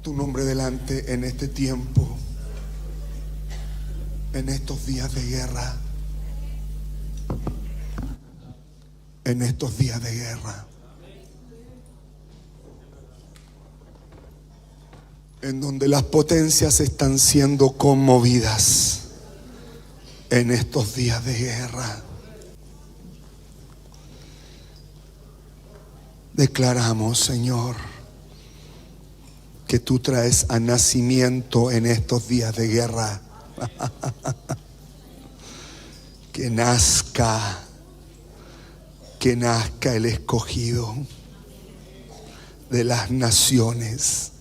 tu nombre delante en este tiempo, en estos días de guerra, en estos días de guerra, en donde las potencias están siendo conmovidas. En estos días de guerra, declaramos, Señor, que tú traes a nacimiento en estos días de guerra. Que nazca el escogido de las naciones,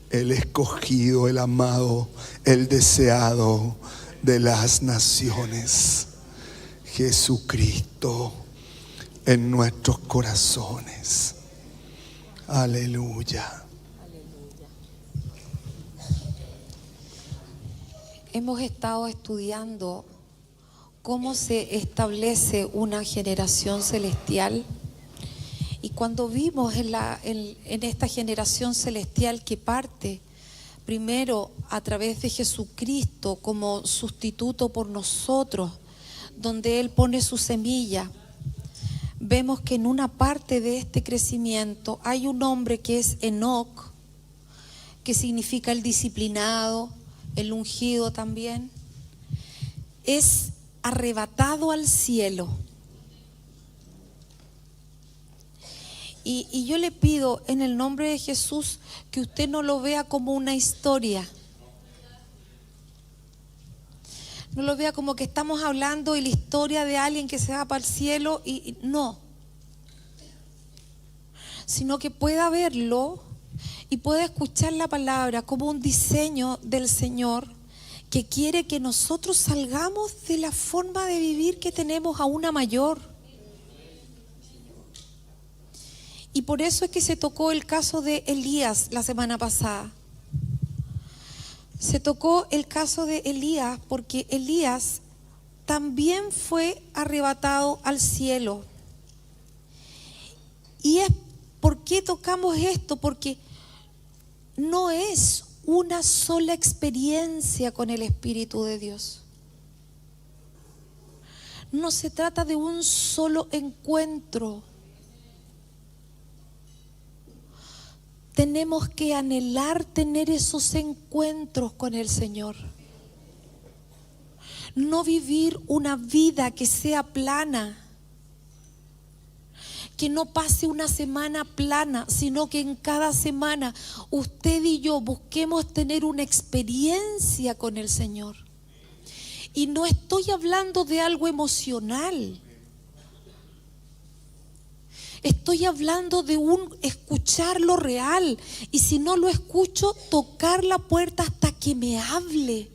el escogido, el amado, el deseado de las naciones, Jesucristo en nuestros corazones. Aleluya. Hemos estado estudiando cómo se establece una generación celestial. Y cuando vimos en esta generación celestial que parte primero a través de Jesucristo como sustituto por nosotros, donde Él pone su semilla, vemos que en una parte de este crecimiento hay un hombre que es Enoc, que significa el disciplinado, el ungido también. Es arrebatado al cielo. Y yo le pido en el nombre de Jesús que usted no lo vea como una historia. No lo vea como que estamos hablando de la historia de alguien que se va para el cielo y no. Sino que pueda verlo y pueda escuchar la palabra como un diseño del Señor que quiere que nosotros salgamos de la forma de vivir que tenemos a una mayor. Y por eso es que se tocó el caso de Elías la semana pasada. Se tocó el caso de Elías porque Elías también fue arrebatado al cielo. ¿Y es por qué tocamos esto? Porque no es una sola experiencia con el Espíritu de Dios. No se trata de un solo encuentro. Tenemos que anhelar tener esos encuentros con el Señor. No vivir una vida que sea plana, que no pase una semana plana, sino que en cada semana usted y yo busquemos tener una experiencia con el Señor. Y no estoy hablando de algo emocional. Estoy hablando de un escuchar lo real. Y si no lo escucho, tocar la puerta hasta que me hable.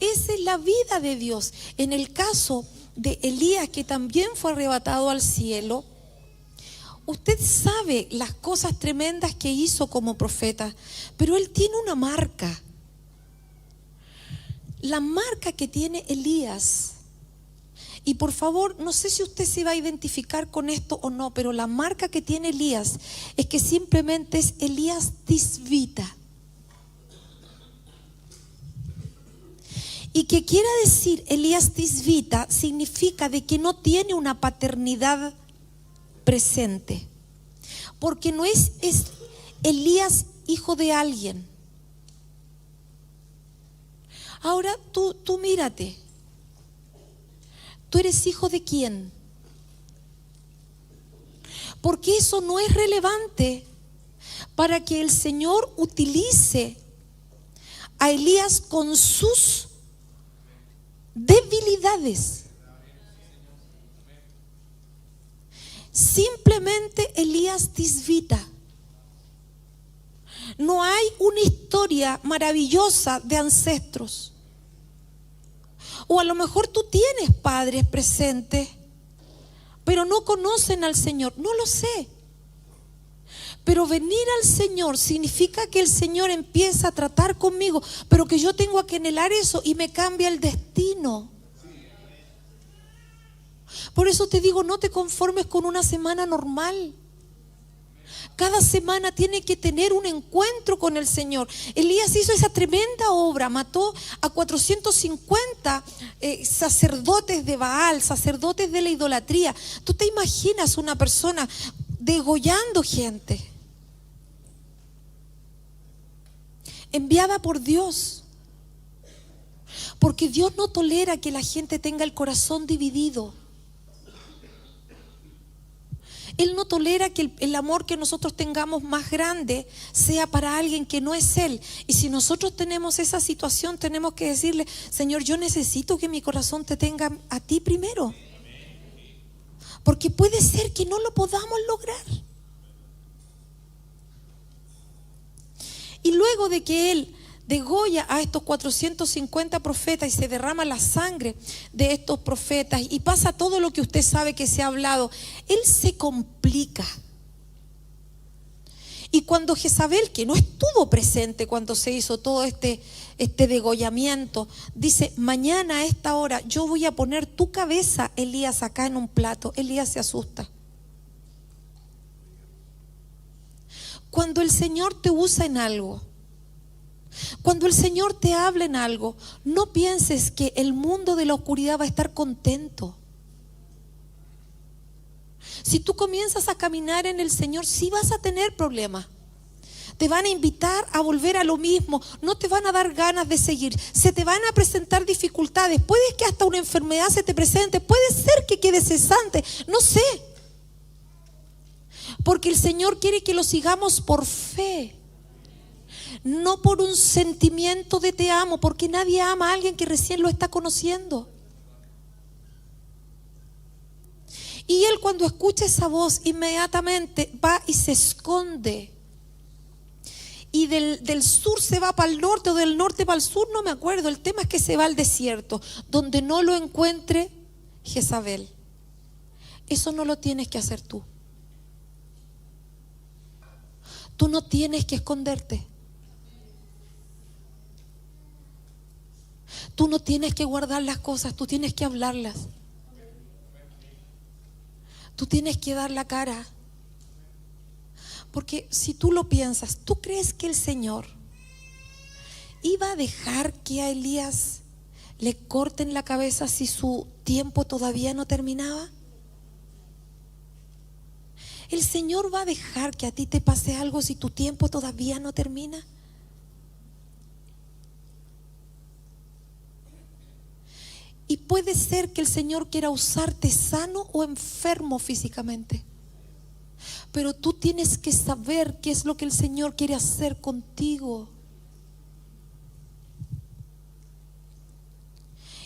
Esa es la vida de Dios. En el caso de Elías, que también fue arrebatado al cielo, usted sabe las cosas tremendas que hizo como profeta, pero él tiene una marca. La marca que tiene Elías. Y por favor, no sé si usted se va a identificar con esto o no, pero la marca que tiene Elías es que simplemente es Elías Tisbita. Y que quiera decir Elías Tisbita significa de que no tiene una paternidad presente. Porque no es Elías hijo de alguien. Ahora tú mírate. ¿Tú eres hijo de quién? Porque eso no es relevante para que el Señor utilice a Elías con sus debilidades. Simplemente Elías Tisbita. No hay una historia maravillosa de ancestros. O a lo mejor tú tienes padres presentes, pero no conocen al Señor. No lo sé. Pero venir al Señor significa que el Señor empieza a tratar conmigo, pero que yo tengo que anhelar eso y me cambia el destino. Por eso te digo, no te conformes con una semana normal. cada semana tiene que tener un encuentro con el Señor. Elías hizo esa tremenda obra, mató a 450 sacerdotes de Baal, sacerdotes de la idolatría. ¿Tú te imaginas una persona degollando gente? Enviada por Dios. Porque Dios no tolera que la gente tenga el corazón dividido. Él no tolera que el amor que nosotros tengamos más grande sea para alguien que no es Él. Y si nosotros tenemos esa situación, tenemos que decirle: Señor, yo necesito que mi corazón te tenga a ti primero. Porque puede ser que no lo podamos lograr. Y luego de que Él degolla a estos 450 profetas y se derrama la sangre de estos profetas y pasa todo lo que usted sabe que se ha hablado, Él se complica. Y cuando Jezabel, que no estuvo presente cuando se hizo todo este degollamiento, dice: mañana a esta hora yo voy a poner tu cabeza, Elías, acá en un plato. Elías se asusta. Cuando el Señor te usa en algo, cuando el Señor te habla en algo, no pienses que el mundo de la oscuridad va a estar contento. Si tú comienzas a caminar en el Señor, sí vas a tener problemas. Te van a invitar a volver a lo mismo, no te van a dar ganas de seguir, se te van a presentar dificultades, puede que hasta una enfermedad se te presente, puede ser que quede cesante, no sé. Porque el Señor quiere que lo sigamos por fe, no por un sentimiento de te amo, porque nadie ama a alguien que recién lo está conociendo. Y él, cuando escucha esa voz, inmediatamente va y se esconde. Y del sur se va para el norte, o del norte para el sur, no me acuerdo. El tema es que se va al desierto, donde no lo encuentre Jezabel. Eso no lo tienes que hacer tú. Tú no tienes que esconderte. Tú no tienes que guardar las cosas, tú tienes que hablarlas. Tú tienes que dar la cara. Porque si tú lo piensas, ¿tú crees que el Señor iba a dejar que a Elías le corten la cabeza si su tiempo todavía no terminaba? ¿El Señor va a dejar que a ti te pase algo si tu tiempo todavía no termina? Y puede ser que el Señor quiera usarte sano o enfermo físicamente. Pero tú tienes que saber qué es lo que el Señor quiere hacer contigo.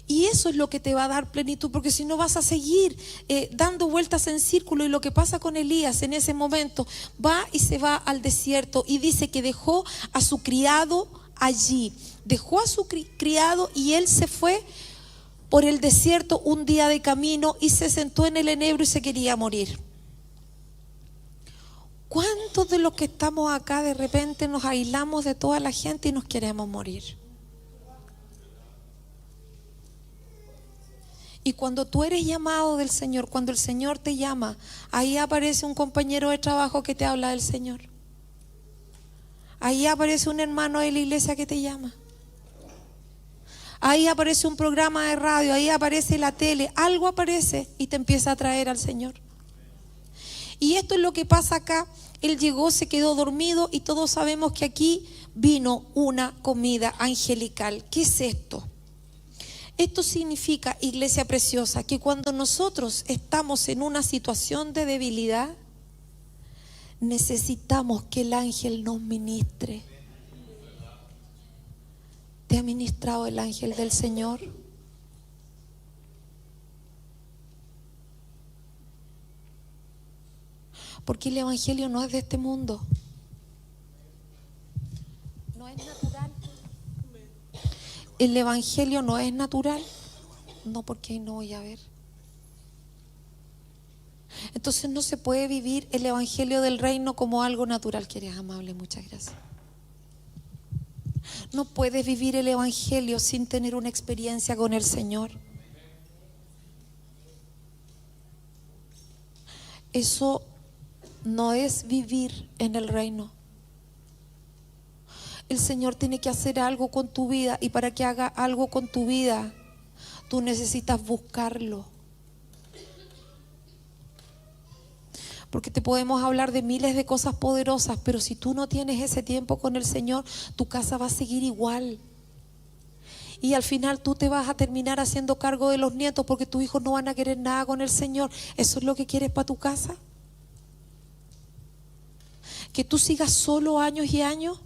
Y eso es lo que te va a dar plenitud, porque si no vas a seguir dando vueltas en círculo. Y lo que pasa con Elías en ese momento, va y se va al desierto y dice que dejó a su criado allí. Dejó a su criado y él se fue por el desierto un día de camino y se sentó en el enebro y se quería morir. ¿Cuántos de los que estamos acá de repente nos aislamos de toda la gente y nos queremos morir? Y cuando tú eres llamado del Señor, cuando el Señor te llama, ahí aparece un compañero de trabajo que te habla del Señor. Ahí aparece un hermano de la iglesia que te llama. Ahí aparece un programa de radio, ahí aparece la tele, algo aparece y te empieza a traer al Señor. Y esto es lo que pasa acá. Él llegó, se quedó dormido y todos sabemos que aquí vino una comida angelical. ¿Qué es esto? Esto significa, iglesia preciosa, que cuando nosotros estamos en una situación de debilidad, necesitamos que el ángel nos ministre. ¿Te ha ministrado el ángel del Señor? Porque el evangelio no es de este mundo. No es natural. El evangelio no es natural. No, porque ahí no voy a ver. Entonces no se puede vivir el evangelio del reino como algo natural. Que eres amable, muchas gracias. No puedes vivir el evangelio sin tener una experiencia con el Señor. Eso no es vivir en el reino. El Señor tiene que hacer algo con tu vida, y para que haga algo con tu vida, tú necesitas buscarlo. Porque te podemos hablar de miles de cosas poderosas, pero si tú no tienes ese tiempo con el Señor, tu casa va a seguir igual. Y al final tú te vas a terminar haciendo cargo de los nietos, porque tus hijos no van a querer nada con el Señor. ¿Eso es lo que quieres para tu casa? ¿Que tú sigas solo años y años,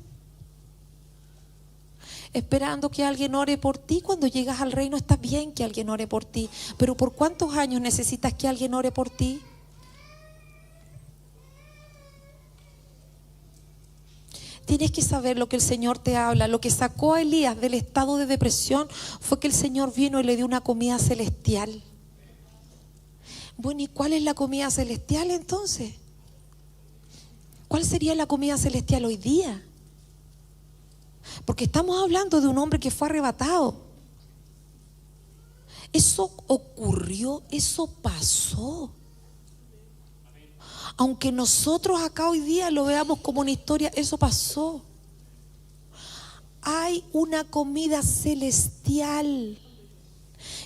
esperando que alguien ore por ti? Cuando llegas al reino está bien que alguien ore por ti, pero ¿por cuántos años necesitas que alguien ore por ti? Tienes que saber lo que el Señor te habla. Lo que sacó a Elías del estado de depresión fue que el Señor vino y le dio una comida celestial. Bueno, ¿y cuál es la comida celestial entonces? ¿Cuál sería la comida celestial hoy día? Porque estamos hablando de un hombre que fue arrebatado. Eso ocurrió, eso pasó. Aunque nosotros acá hoy día lo veamos como una historia, eso pasó. Hay una comida celestial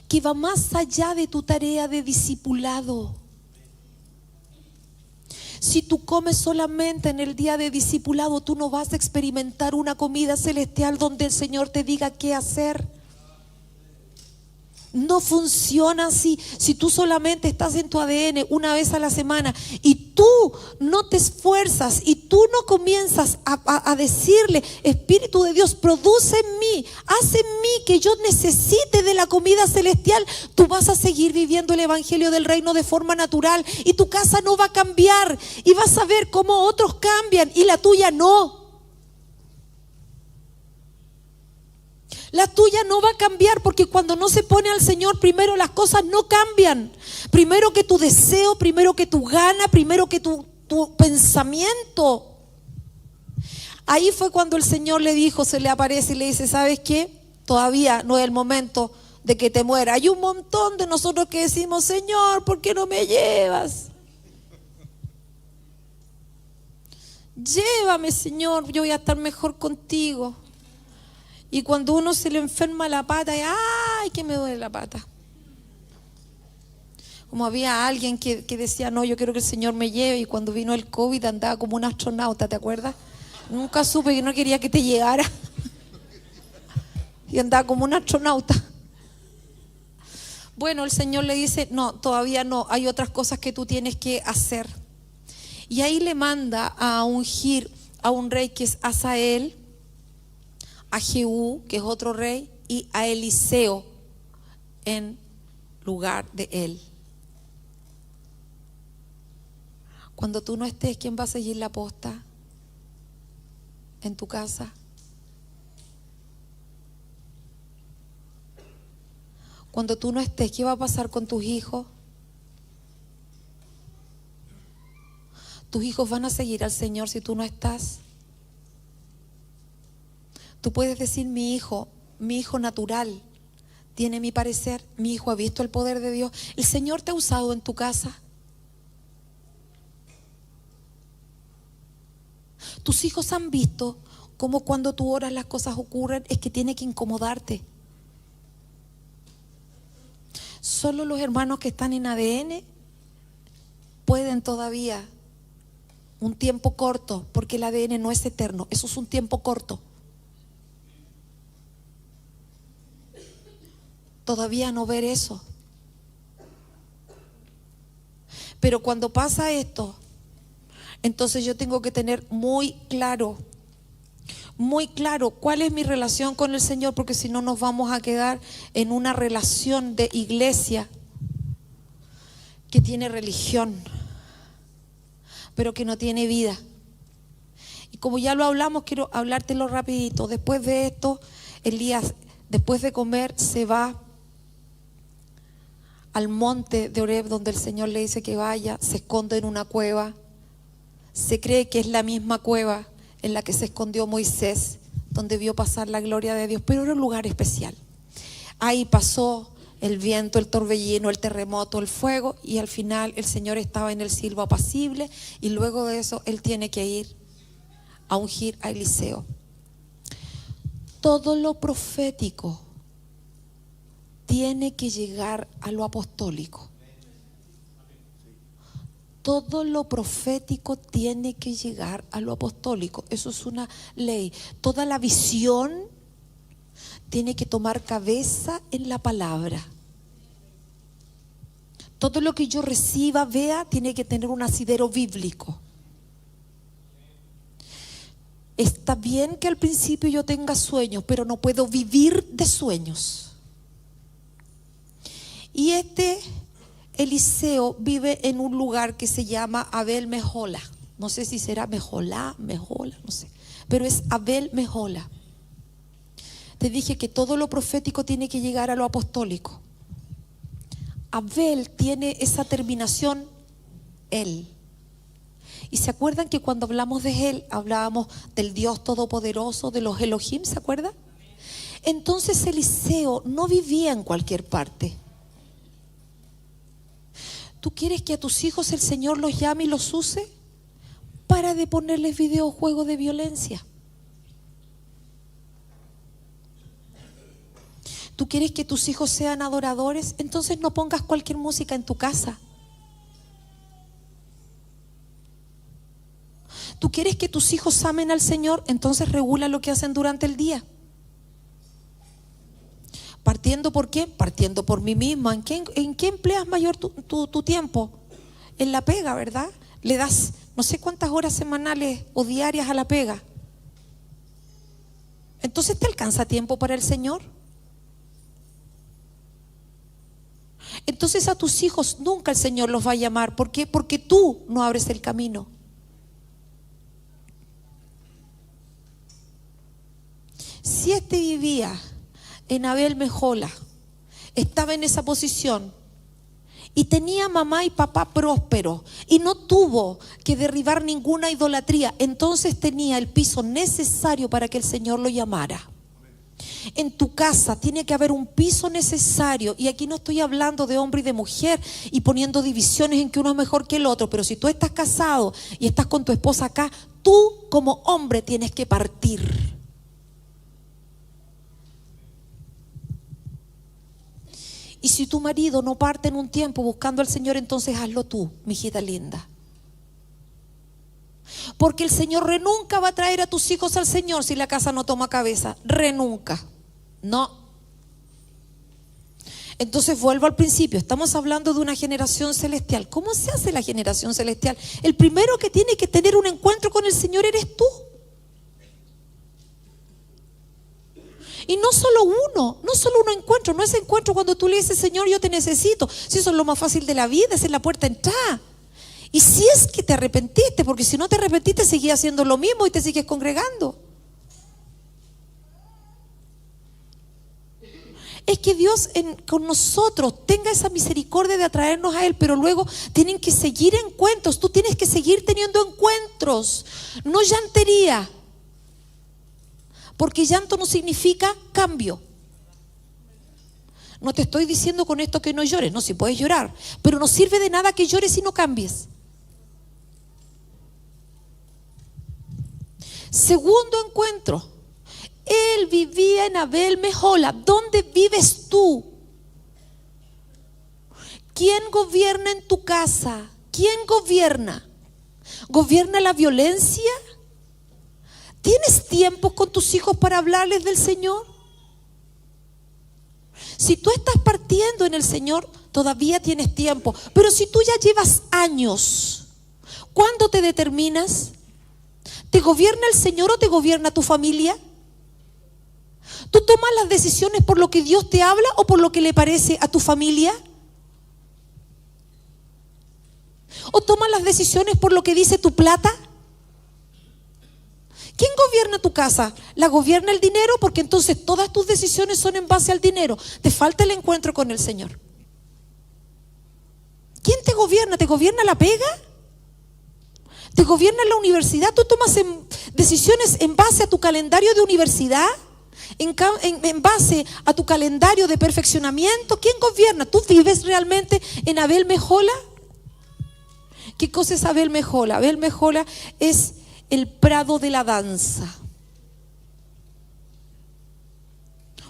que va más allá de tu tarea de discipulado. Si tú comes solamente en el día de discipulado, tú no vas a experimentar una comida celestial donde el Señor te diga qué hacer. No funciona así. Si tú solamente estás en tu ADN una vez a la semana y tú no te esfuerzas y tú no comienzas a decirle: Espíritu de Dios, produce en mí, haz en mí que yo necesite de la comida celestial, tú vas a seguir viviendo el evangelio del reino de forma natural, y tu casa no va a cambiar, y vas a ver cómo otros cambian y la tuya no. La tuya no va a cambiar, porque cuando no se pone al Señor primero, las cosas no cambian. Primero que tu deseo, primero que tu gana, primero que tu pensamiento. Ahí fue cuando el Señor le dijo, se le aparece y le dice: ¿sabes qué? Todavía no es el momento de que te muera. Hay un montón de nosotros que decimos: Señor, ¿por qué no me llevas? Llévame, Señor, yo voy a estar mejor contigo. Y cuando uno se le enferma la pata, ¡ay, que me duele la pata! Como había alguien que decía: no, yo quiero que el Señor me lleve, y cuando vino el COVID andaba como un astronauta, ¿te acuerdas? Nunca supe, que no quería que te llegara. Y andaba como un astronauta. Bueno, el Señor le dice: no, todavía no, hay otras cosas que tú tienes que hacer. Y ahí le manda a ungir a un rey que es Hazael, a Jehú, que es otro rey, y a Eliseo en lugar de él. Cuando tú no estés, ¿quién va a seguir la posta en tu casa? Cuando tú no estés, ¿qué va a pasar con tus hijos? Tus hijos van a seguir al Señor si tú no estás. Tú puedes decir: mi hijo natural tiene mi parecer, mi hijo ha visto el poder de Dios. ¿El Señor te ha usado en tu casa? Tus hijos han visto cómo cuando tú oras las cosas ocurren. Es que tiene que incomodarte. Solo los hermanos que están en ADN pueden todavía un tiempo corto, porque el ADN no es eterno, eso es un tiempo corto. Todavía no ver eso. Pero cuando pasa esto, entonces yo tengo que tener muy claro cuál es mi relación con el Señor, porque si no nos vamos a quedar en una relación de iglesia que tiene religión, pero que no tiene vida. Y como ya lo hablamos, quiero hablártelo rapidito. Después de esto, Elías, después de comer, se va al monte de Horeb, donde el Señor le dice que vaya, se esconde en una cueva. Se cree que es la misma cueva en la que se escondió Moisés, donde vio pasar la gloria de Dios, pero era un lugar especial. Ahí pasó el viento, el torbellino, el terremoto, el fuego, y al final el Señor estaba en el silbo apacible, y luego de eso Él tiene que ir a ungir a Eliseo. Todo lo profético tiene que llegar a lo apostólico. Todo lo profético tiene que llegar a lo apostólico. Eso es una ley. Toda la visión tiene que tomar cabeza en la palabra. Todo lo que yo reciba, vea, tiene que tener un asidero bíblico. Está bien que al principio yo tenga sueños, pero no puedo vivir de sueños. Y Eliseo vive en un lugar que se llama Abel Mejola. No sé si será Mejola, no sé. Pero es Abel Mejola. Te dije que todo lo profético tiene que llegar a lo apostólico. Abel tiene esa terminación, él. Y se acuerdan que cuando hablamos de él, hablábamos del Dios Todopoderoso, de los Elohim, ¿se acuerdan? Entonces Eliseo no vivía en cualquier parte. ¿Tú quieres que a tus hijos el Señor los llame y los use? Para de ponerles videojuegos de violencia. ¿Tú quieres que tus hijos sean adoradores? Entonces no pongas cualquier música en tu casa. ¿Tú quieres que tus hijos amen al Señor? Entonces regula lo que hacen durante el día. ¿Partiendo por qué? Partiendo por mí misma. ¿En qué empleas mayor tu tiempo? En la pega, ¿verdad? Le das no sé cuántas horas semanales o diarias a la pega. Entonces, ¿te alcanza tiempo para el Señor? Entonces a tus hijos nunca el Señor los va a llamar. ¿Por qué? Porque tú no abres el camino. Si vivía en Abel Mejola, estaba en esa posición y tenía mamá y papá prósperos y no tuvo que derribar ninguna idolatría, entonces tenía el piso necesario para que el Señor lo llamara. En tu casa tiene que haber un piso necesario, y aquí no estoy hablando de hombre y de mujer y poniendo divisiones en que uno es mejor que el otro, pero si tú estás casado y estás con tu esposa acá, tú como hombre tienes que partir. Y si tu marido no parte en un tiempo buscando al Señor, entonces hazlo tú, mi hijita linda. Porque el Señor nunca va a traer a tus hijos al Señor si la casa no toma cabeza. Nunca. No. Entonces vuelvo al principio. Estamos hablando de una generación celestial. ¿Cómo se hace la generación celestial? El primero que tiene que tener un encuentro con el Señor eres tú. Y no solo un encuentro, no es encuentro cuando tú le dices, Señor, yo te necesito. Si eso es lo más fácil de la vida, esa es la puerta de entrada. Y si es que te arrepentiste, porque si no te arrepentiste, seguías haciendo lo mismo y te sigues congregando. Es que Dios con nosotros tenga esa misericordia de atraernos a Él, pero luego tienen que seguir encuentros. Tú tienes que seguir teniendo encuentros, no llantería. Porque llanto no significa cambio. No te estoy diciendo con esto que no llores, no, si puedes llorar, pero no sirve de nada que llores y no cambies. Segundo encuentro, él vivía en Abel Mejola. ¿Dónde vives tú? ¿Quién gobierna en tu casa? ¿Quién gobierna? ¿Gobierna la violencia? ¿Tienes tiempo con tus hijos para hablarles del Señor? Si tú estás partiendo en el Señor, todavía tienes tiempo. Pero si tú ya llevas años, ¿cuándo te determinas? ¿Te gobierna el Señor o te gobierna tu familia? ¿Tú tomas las decisiones por lo que Dios te habla o por lo que le parece a tu familia? ¿O tomas las decisiones por lo que dice tu plata? ¿Quién gobierna tu casa? ¿La gobierna el dinero? Porque entonces todas tus decisiones son en base al dinero. Te falta el encuentro con el Señor. ¿Quién te gobierna? ¿Te gobierna la pega? ¿Te gobierna la universidad? ¿Tú tomas decisiones en base a tu calendario de universidad? En base a tu calendario de perfeccionamiento, ¿quién gobierna? ¿Tú vives realmente en Abel Mejola? ¿Qué cosa es Abel Mejola? Abel Mejola es el prado de la danza.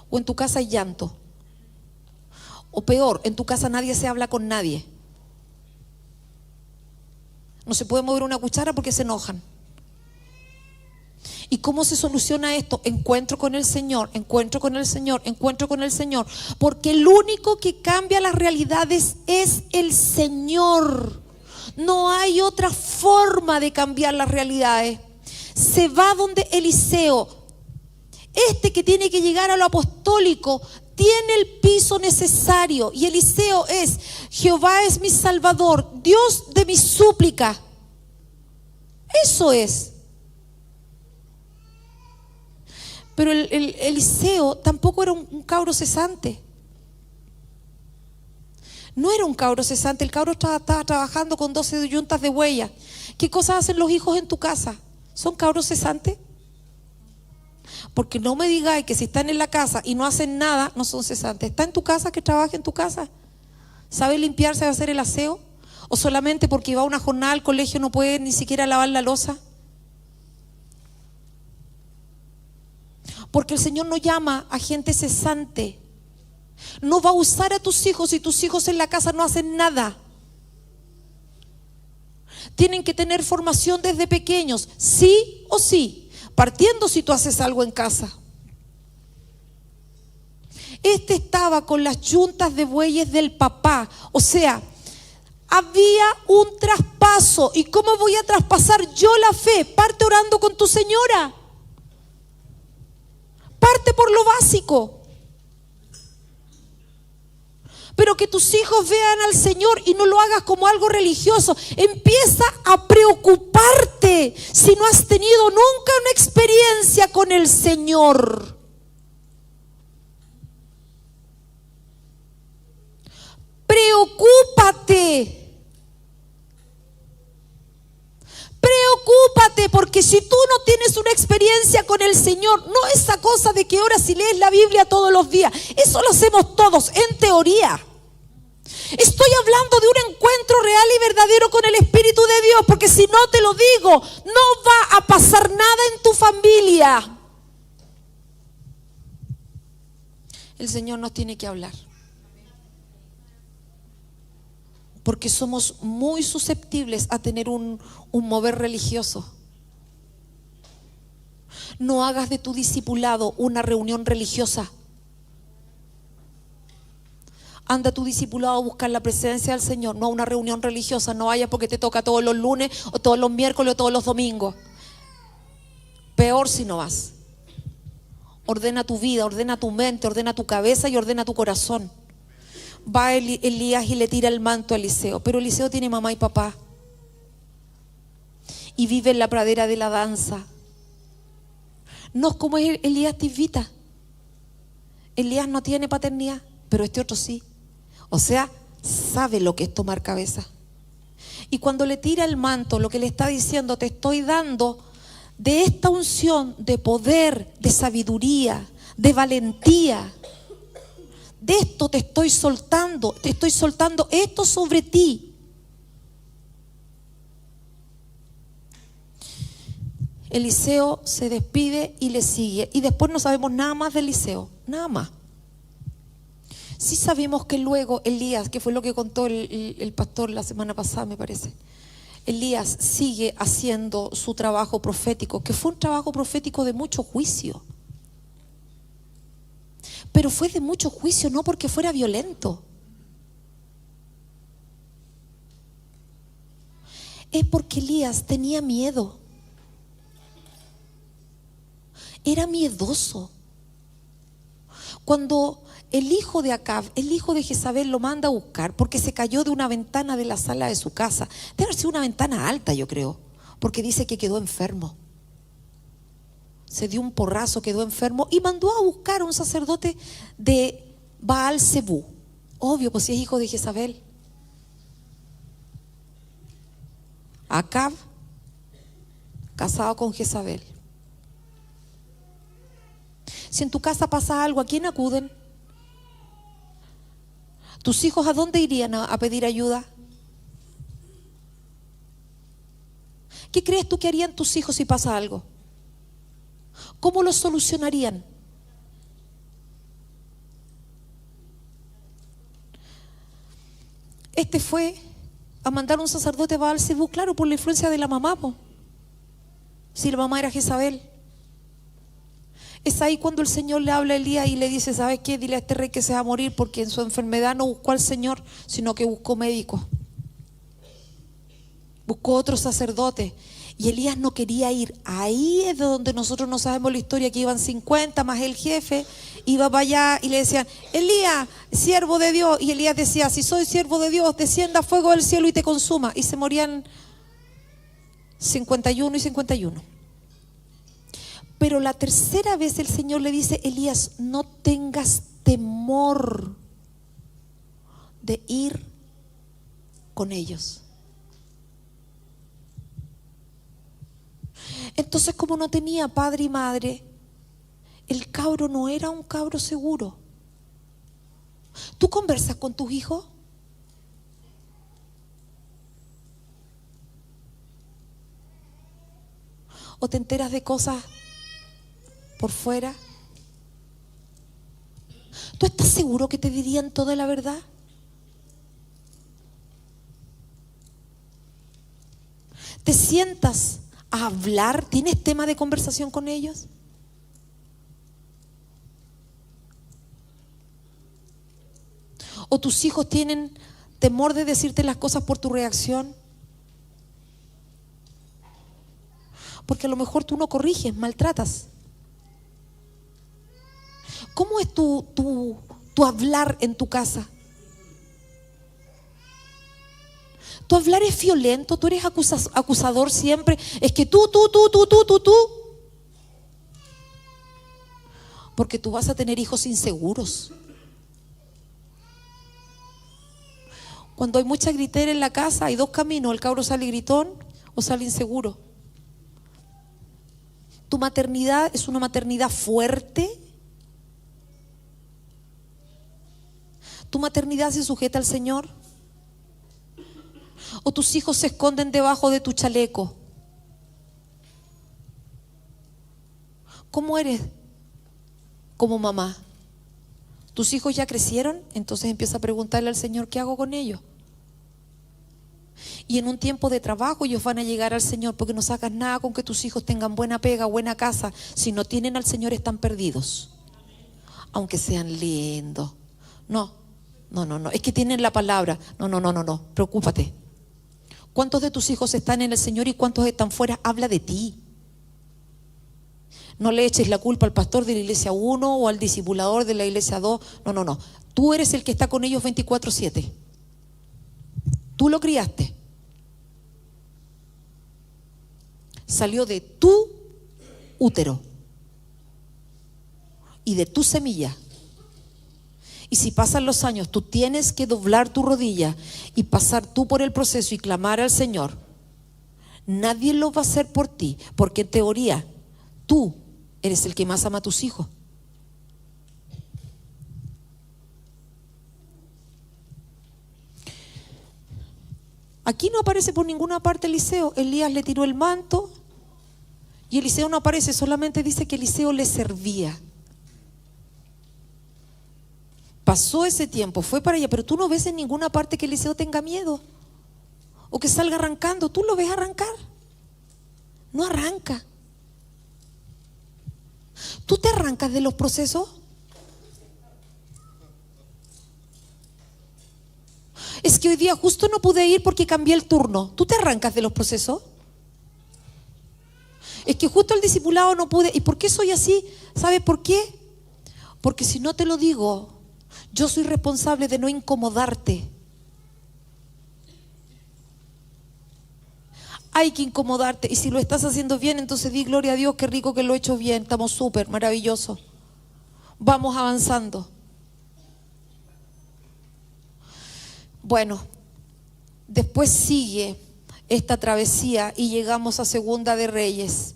O en tu casa hay llanto. O peor, en tu casa nadie se habla con nadie. No se puede mover una cuchara porque se enojan. ¿Y cómo se soluciona esto? Encuentro con el Señor, encuentro con el Señor, encuentro con el Señor. Porque el único que cambia las realidades es el Señor. No hay otra forma de cambiar las realidades. Se va donde Eliseo. Este que tiene que llegar a lo apostólico tiene el piso necesario. Y Eliseo es: Jehová es mi salvador, Dios de mi súplica. Eso es. Pero Eliseo tampoco era un cabro cesante. No era un cabro cesante. El cabro estaba trabajando con 12 yuntas de huella. ¿Qué cosas hacen los hijos en tu casa? ¿Son cabros cesantes? Porque no me digáis que si están en la casa y no hacen nada, no son cesantes. ¿Está en tu casa, que trabaja en tu casa? ¿Sabe limpiar, sabe hacer el aseo? ¿O solamente porque va a una jornada al colegio no puede ni siquiera lavar la loza? Porque el Señor no llama a gente cesante. No va a usar a tus hijos si tus hijos en la casa no hacen nada. Tienen que tener formación desde pequeños, sí o sí, partiendo si tú haces algo en casa. Este estaba con las yuntas de bueyes del papá. O sea, había un traspaso. ¿Y cómo voy a traspasar yo la fe? Parte orando con tu señora. Parte por lo básico. Pero que tus hijos vean al Señor y no lo hagas como algo religioso. Empieza a preocuparte si no has tenido nunca una experiencia con el Señor. Preocúpate. Preocúpate, porque si tú no tienes una experiencia con el Señor, no esa cosa de que oras y lees la Biblia todos los días, eso lo hacemos todos en teoría. Estoy hablando de un encuentro real y verdadero con el Espíritu de Dios, porque si no te lo digo, no va a pasar nada en tu familia. El Señor nos tiene que hablar. Porque somos muy susceptibles a tener un mover religioso. No hagas de tu discipulado una reunión religiosa. Anda tu discipulado a buscar la presencia del Señor, no a una reunión religiosa. No vayas porque te toca todos los lunes o todos los miércoles o todos los domingos. Peor si no vas. Ordena tu vida, ordena tu mente, ordena tu cabeza y ordena tu corazón. Va Elías y le tira el manto a Eliseo. Pero Eliseo tiene mamá y papá. Y vive en la pradera de la danza. No es como Elías Tisbita. Elías no tiene paternidad, pero este otro sí. O sea, sabe lo que es tomar cabeza. Y cuando le tira el manto, lo que le está diciendo: te estoy dando de esta unción de poder, de sabiduría, de valentía. De esto te estoy soltando esto sobre ti. Eliseo se despide y le sigue. Y después no sabemos nada más de Eliseo, nada más. Sí sabemos que luego Elías, que fue lo que contó el pastor la semana pasada, me parece. Elías sigue haciendo su trabajo profético, que fue un trabajo profético de mucho juicio. Pero fue de mucho juicio, no porque fuera violento. Es porque Elías tenía miedo. Era miedoso. Cuando el hijo de Acab, el hijo de Jezabel, lo manda a buscar porque se cayó de una ventana de la sala de su casa. Debe haber sido una ventana alta, yo creo, porque dice que quedó enfermo. Se dio un porrazo, quedó enfermo y mandó a buscar a un sacerdote de Baal Zebú. Obvio, pues si es hijo de Jezabel. Acab, casado con Jezabel. Si en tu casa pasa algo, ¿a quién acuden? ¿Tus hijos a dónde irían a pedir ayuda? ¿Qué crees tú que harían tus hijos si pasa algo? ¿Cómo lo solucionarían? Este fue a mandar un sacerdote a Baal-Zebú, claro, por la influencia de la mamá, po. Si la mamá era Jezabel. Es ahí cuando el Señor le habla a Elías y le dice: ¿sabes qué? Dile a este rey que se va a morir, porque en su enfermedad no buscó al Señor, sino que buscó médicos. Buscó otro sacerdote. Y Elías no quería ir. Ahí es de donde nosotros no sabemos la historia, que iban 50 más el jefe. Iba para allá y le decían: Elías, siervo de Dios. Y Elías decía: si soy siervo de Dios, descienda fuego del cielo y te consuma. Y se morían 51 y 51. Pero la tercera vez el Señor le dice: Elías, no tengas temor de ir con ellos. Entonces, como no tenía padre y madre, el cabro no era un cabro seguro. ¿Tú conversas con tus hijos? ¿O te enteras de cosas por fuera? ¿Tú estás seguro que te dirían toda la verdad? ¿Te sientas a hablar? ¿Tienes tema de conversación con ellos? ¿O tus hijos tienen temor de decirte las cosas por tu reacción? Porque a lo mejor tú no corriges, maltratas. ¿Cómo es tu hablar en tu casa? ¿Tu hablar es violento? ¿Tú eres acusador siempre? Es que tú. Porque tú vas a tener hijos inseguros. Cuando hay mucha gritera en la casa, hay dos caminos: el cabro sale gritón o sale inseguro. ¿Tu maternidad es una maternidad fuerte? ¿Tu maternidad se sujeta al Señor? ¿O tus hijos se esconden debajo de tu chaleco? ¿Cómo eres como mamá? ¿Tus hijos ya crecieron? Entonces empieza a preguntarle al Señor: ¿qué hago con ellos? Y en un tiempo de trabajo ellos van a llegar al Señor, porque no sacas nada con que tus hijos tengan buena pega, buena casa. Si no tienen al Señor, están perdidos. Aunque sean lindos. No, es que tienen la palabra. No, preocúpate. ¿Cuántos de tus hijos están en el Señor y cuántos están fuera? Habla de ti. No le eches la culpa al pastor de la iglesia 1 o al discipulador de la iglesia 2. No. Tú eres el que está con ellos 24/7. Tú lo criaste. Salió de tu útero y de tu semilla. Y si pasan los años, tú tienes que doblar tu rodilla y pasar tú por el proceso y clamar al Señor. Nadie lo va a hacer por ti, porque en teoría tú eres el que más ama a tus hijos. Aquí no aparece por ninguna parte Eliseo. Elías le tiró el manto y Eliseo no aparece, solamente dice que Eliseo le servía. Pasó ese tiempo, fue para allá, pero tú no ves en ninguna parte que Eliseo tenga miedo o que salga arrancando. ¿Tú lo ves arrancar? No arranca. ¿Tú te arrancas de los procesos? Es que hoy día justo no pude ir porque cambié el turno. ¿Tú te arrancas de los procesos? Es que justo el discipulado no pude. ¿Y por qué soy así? ¿Sabes por qué? Porque si no te lo digo, yo soy responsable de no incomodarte. Hay que incomodarte. Y si lo estás haciendo bien, entonces di gloria a Dios, qué rico que lo he hecho bien. Estamos súper, maravilloso. Vamos avanzando. Bueno, después sigue esta travesía y llegamos a Segunda de Reyes.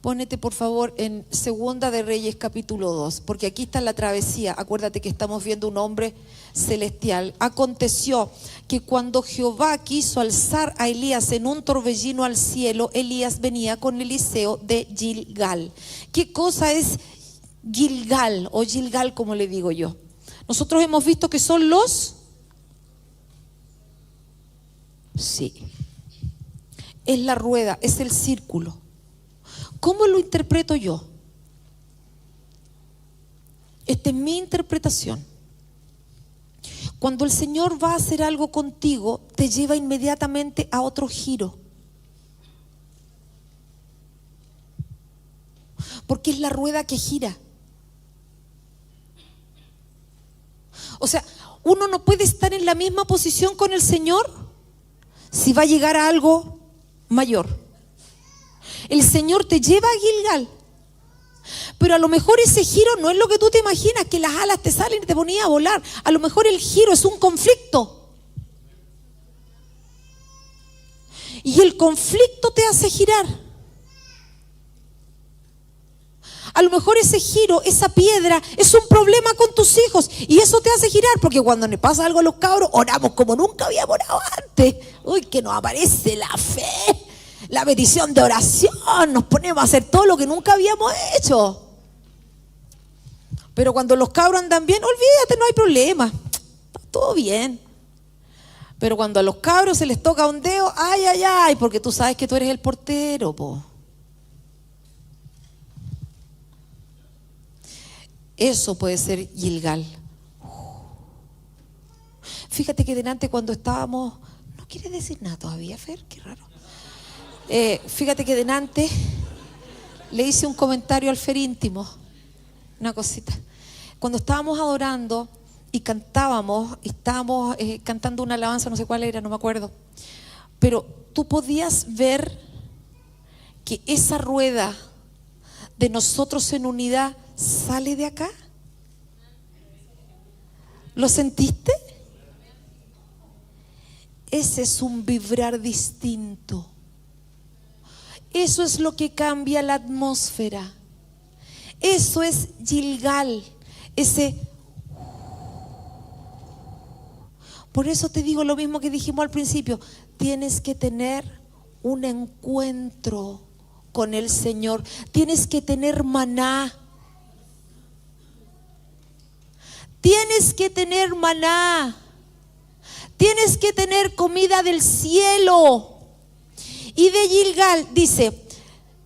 Pónete por favor en Segunda de Reyes capítulo 2, porque aquí está la travesía. Acuérdate que estamos viendo un hombre celestial. Aconteció que cuando Jehová quiso alzar a Elías en un torbellino al cielo, Elías venía con Eliseo de Gilgal. ¿Qué cosa es Gilgal o Gilgal como le digo yo? Nosotros hemos visto que son los... Sí. Es la rueda, es el círculo. ¿Cómo lo interpreto yo? Esta es mi interpretación. Cuando el Señor va a hacer algo contigo, te lleva inmediatamente a otro giro. Porque es la rueda que gira. O sea, uno no puede estar en la misma posición con el Señor si va a llegar a algo mayor. El Señor te lleva a Gilgal, pero a lo mejor ese giro no es lo que tú te imaginas, que las alas te salen y te ponías a volar. A lo mejor el giro es un conflicto, y el conflicto te hace girar. A lo mejor ese giro, esa piedra, es un problema con tus hijos y eso te hace girar, porque cuando le pasa algo a los cabros, oramos como nunca habíamos orado antes. Uy, que nos aparece la fe, la petición de oración, nos ponemos a hacer todo lo que nunca habíamos hecho. Pero cuando los cabros andan bien, olvídate, no hay problema, está todo bien. Pero cuando a los cabros se les toca un dedo, ay, ay, ay, porque tú sabes que tú eres el portero, po. Eso puede ser Gilgal. Fíjate que delante cuando estábamos, no quiere decir nada todavía, Fer, qué raro. Fíjate que delante le hice un comentario al Fer íntimo, una cosita. Cuando estábamos adorando y cantábamos, estábamos cantando una alabanza, no sé cuál era, no me acuerdo, pero tú podías ver que esa rueda de nosotros en unidad sale de acá. ¿Lo sentiste? Ese es un vibrar distinto. Eso es lo que cambia la atmósfera. Eso es Gilgal. Por eso te digo lo mismo que dijimos al principio. Tienes que tener un encuentro con el Señor. Tienes que tener maná. Tienes que tener maná. Tienes que tener comida del cielo. Y de Gilgal dice,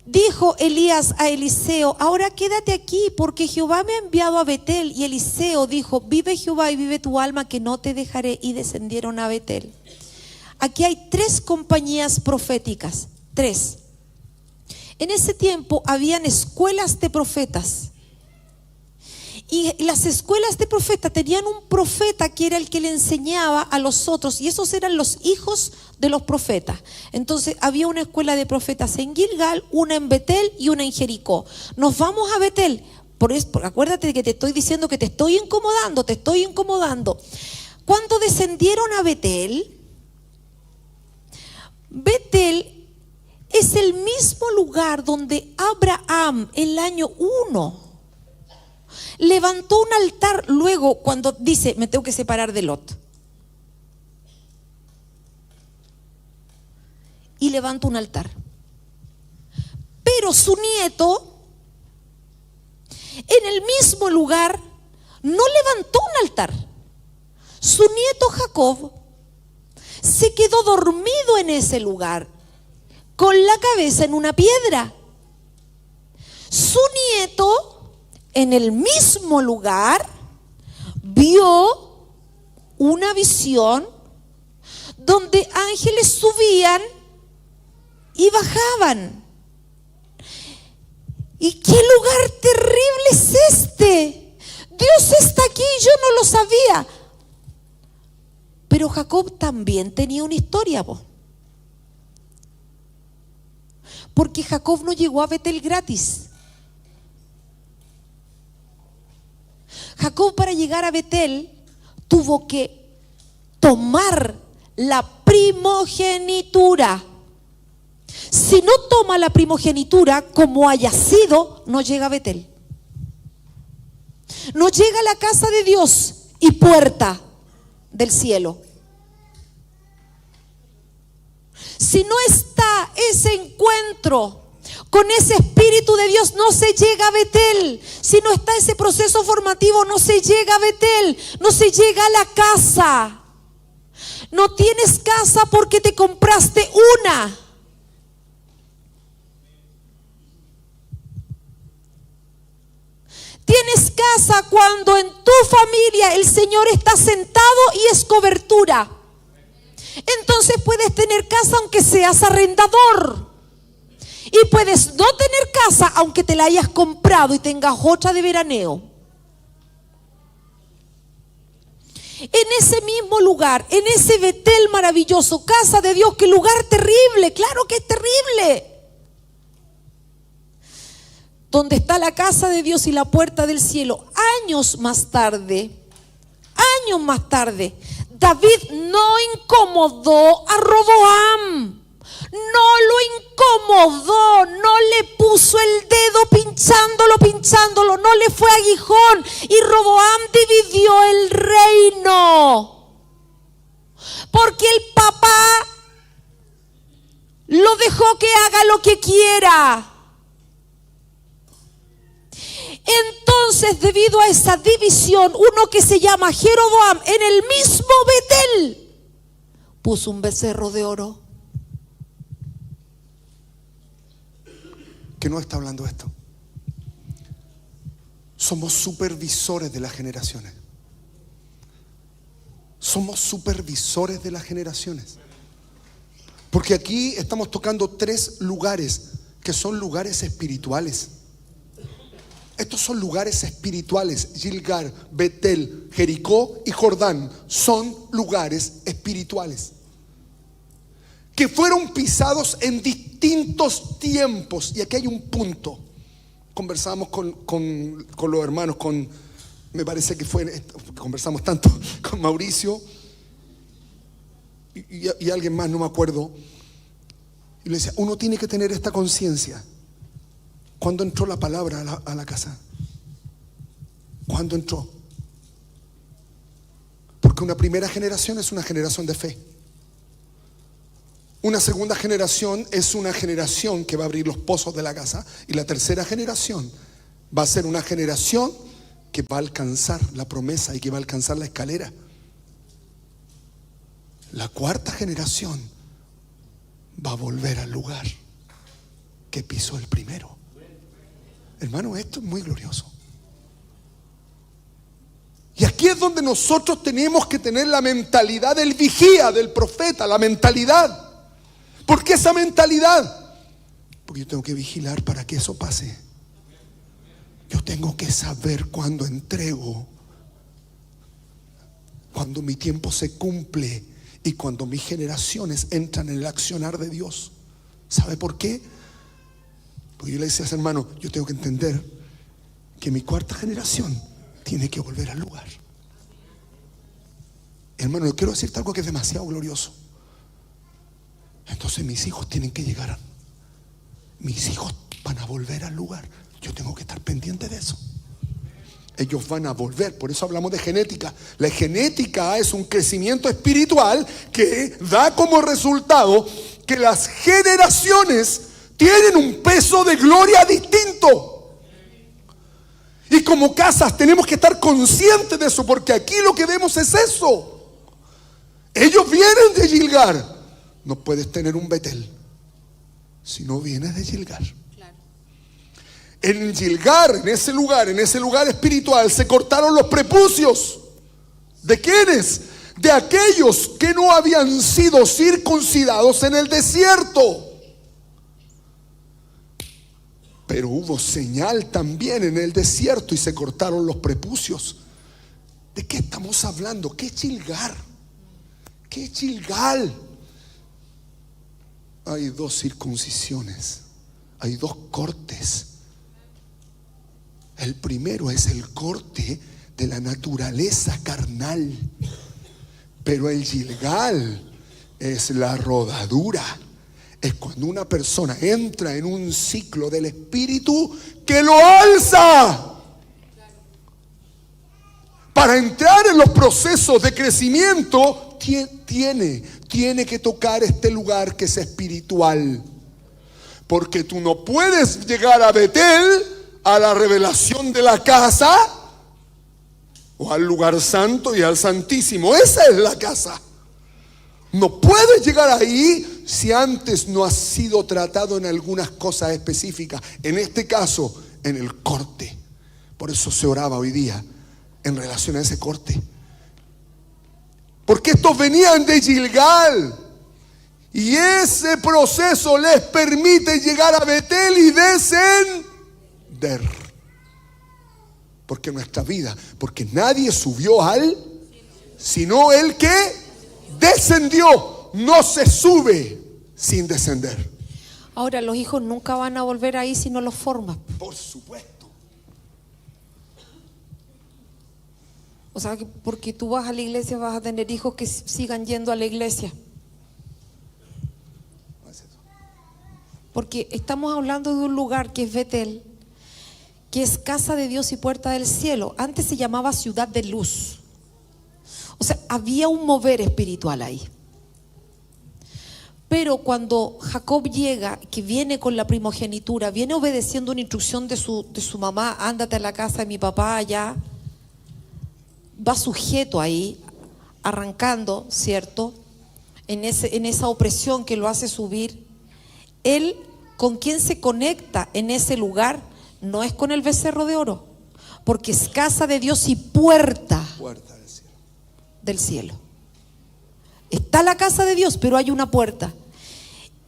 dijo Elías a Eliseo, ahora quédate aquí porque Jehová me ha enviado a Betel. Y Eliseo dijo, vive Jehová y vive tu alma que no te dejaré. Y descendieron a Betel. Aquí hay 3 compañías proféticas, 3. En ese tiempo habían escuelas de profetas. Y las escuelas de profetas tenían un profeta que era el que le enseñaba a los otros, y esos eran los hijos de los profetas. Entonces había una escuela de profetas en Gilgal, una en Betel y una en Jericó. Nos vamos a Betel, porque acuérdate de que te estoy diciendo que te estoy incomodando. Cuando descendieron a Betel, Betel es el mismo lugar donde Abraham en el año 1 levantó un altar. Luego cuando dice, me tengo que separar de Lot, y levanta un altar. Pero su nieto en el mismo lugar no levantó un altar. Su nieto Jacob se quedó dormido en ese lugar con la cabeza en una piedra. Su nieto en el mismo lugar vio una visión donde ángeles subían y bajaban. ¿Y qué lugar terrible es este? Dios está aquí, yo no lo sabía. Pero Jacob también tenía una historia, porque Jacob no llegó a Betel gratis. Jacob, para llegar a Betel, tuvo que tomar la primogenitura. Si no toma la primogenitura, como haya sido, no llega a Betel. No llega a la casa de Dios y puerta del cielo. Si no está ese encuentro con ese Espíritu de Dios, no se llega a Betel. Si no está ese proceso formativo, no se llega a Betel, no se llega a la casa. No tienes casa porque te compraste una. Tienes casa cuando en tu familia el Señor está sentado y es cobertura. Entonces puedes tener casa aunque seas arrendador. Y puedes no tener casa aunque te la hayas comprado y tengas otra de veraneo. En ese mismo lugar, en ese Betel maravilloso, casa de Dios, qué lugar terrible, claro que es terrible. Donde está la casa de Dios y la puerta del cielo. Años más tarde, David no incomodó a Roboam. No lo incomodó, no le puso el dedo pinchándolo, no le fue aguijón. Y Roboam dividió el reino. Porque el papá lo dejó que haga lo que quiera. Entonces, debido a esa división, uno que se llama Jeroboam, en el mismo Betel, puso un becerro de oro. ¿Qué no está hablando esto? Somos supervisores de las generaciones. Somos supervisores de las generaciones. Porque aquí estamos tocando 3 lugares que son lugares espirituales. Estos son lugares espirituales. Gilgal, Betel, Jericó y Jordán son lugares espirituales que fueron pisados en distintos tiempos. Y aquí hay un punto. Conversamos con los hermanos, me parece que conversamos tanto con Mauricio y alguien más, no me acuerdo. Y le decía, uno tiene que tener esta conciencia. ¿Cuándo entró la palabra a la casa? ¿Cuándo entró? Porque una primera generación es una generación de fe. Una segunda generación es una generación que va a abrir los pozos de la casa. Y la tercera generación va a ser una generación que va a alcanzar la promesa y que va a alcanzar la escalera. La cuarta generación va a volver al lugar que pisó el primero. Hermano, esto es muy glorioso. Y aquí es donde nosotros tenemos que tener la mentalidad del vigía, del profeta, la mentalidad. ¿Por qué esa mentalidad? Porque yo tengo que vigilar para que eso pase. Yo tengo que saber cuándo entrego, cuando mi tiempo se cumple y cuando mis generaciones entran en el accionar de Dios. ¿Sabe por qué? Porque yo le decía a ese hermano, yo tengo que entender que mi cuarta generación tiene que volver al lugar. Hermano, yo quiero decirte algo que es demasiado glorioso. Entonces mis hijos tienen que llegar. Mis hijos van a volver al lugar. Yo tengo que estar pendiente de eso. Ellos van a volver. Por eso hablamos de genética. La genética es un crecimiento espiritual que da como resultado que las generaciones tienen un peso de gloria distinto. Y como casas tenemos que estar conscientes de eso, porque aquí lo que vemos es eso. Ellos vienen de Gilgal. No puedes tener un Betel si no vienes de Gilgal. Claro. En Gilgal, en ese lugar espiritual, se cortaron los prepucios. ¿De quiénes? De aquellos que no habían sido circuncidados en el desierto. Pero hubo señal también en el desierto y se cortaron los prepucios. ¿De qué estamos hablando? ¿Qué es Gilgal? ¿Qué es Gilgal? Hay 2 circuncisiones, hay 2 cortes. El primero es el corte de la naturaleza carnal, pero el Gilgal es la rodadura, es cuando una persona entra en un ciclo del Espíritu que lo alza para entrar en los procesos de crecimiento. Tiene que tocar este lugar que es espiritual, porque tú no puedes llegar a Betel, a la revelación de la casa, o al lugar santo y al santísimo. Esa es la casa. No puedes llegar ahí si antes no has sido tratado en algunas cosas específicas. En este caso, en el corte. Por eso se oraba hoy día en relación a ese corte. Porque estos venían de Gilgal, y ese proceso les permite llegar a Betel y descender. Porque nuestra vida, porque nadie subió sino el que descendió. No se sube sin descender. Ahora, los hijos nunca van a volver ahí si no los formas. Por supuesto. O sea, que porque tú vas a la iglesia vas a tener hijos que sigan yendo a la iglesia. Porque estamos hablando de un lugar que es Betel, que es casa de Dios y puerta del cielo. Antes se llamaba ciudad de luz. O sea, había un mover espiritual ahí. Pero cuando Jacob llega, que viene con la primogenitura, viene obedeciendo una instrucción de su mamá: ándate a la casa de mi papá allá. Va sujeto ahí, arrancando, ¿cierto? En esa opresión que lo hace subir. Él, ¿con quién se conecta en ese lugar? No es con el becerro de oro, porque es casa de Dios y puerta del cielo. Está la casa de Dios, pero hay una puerta.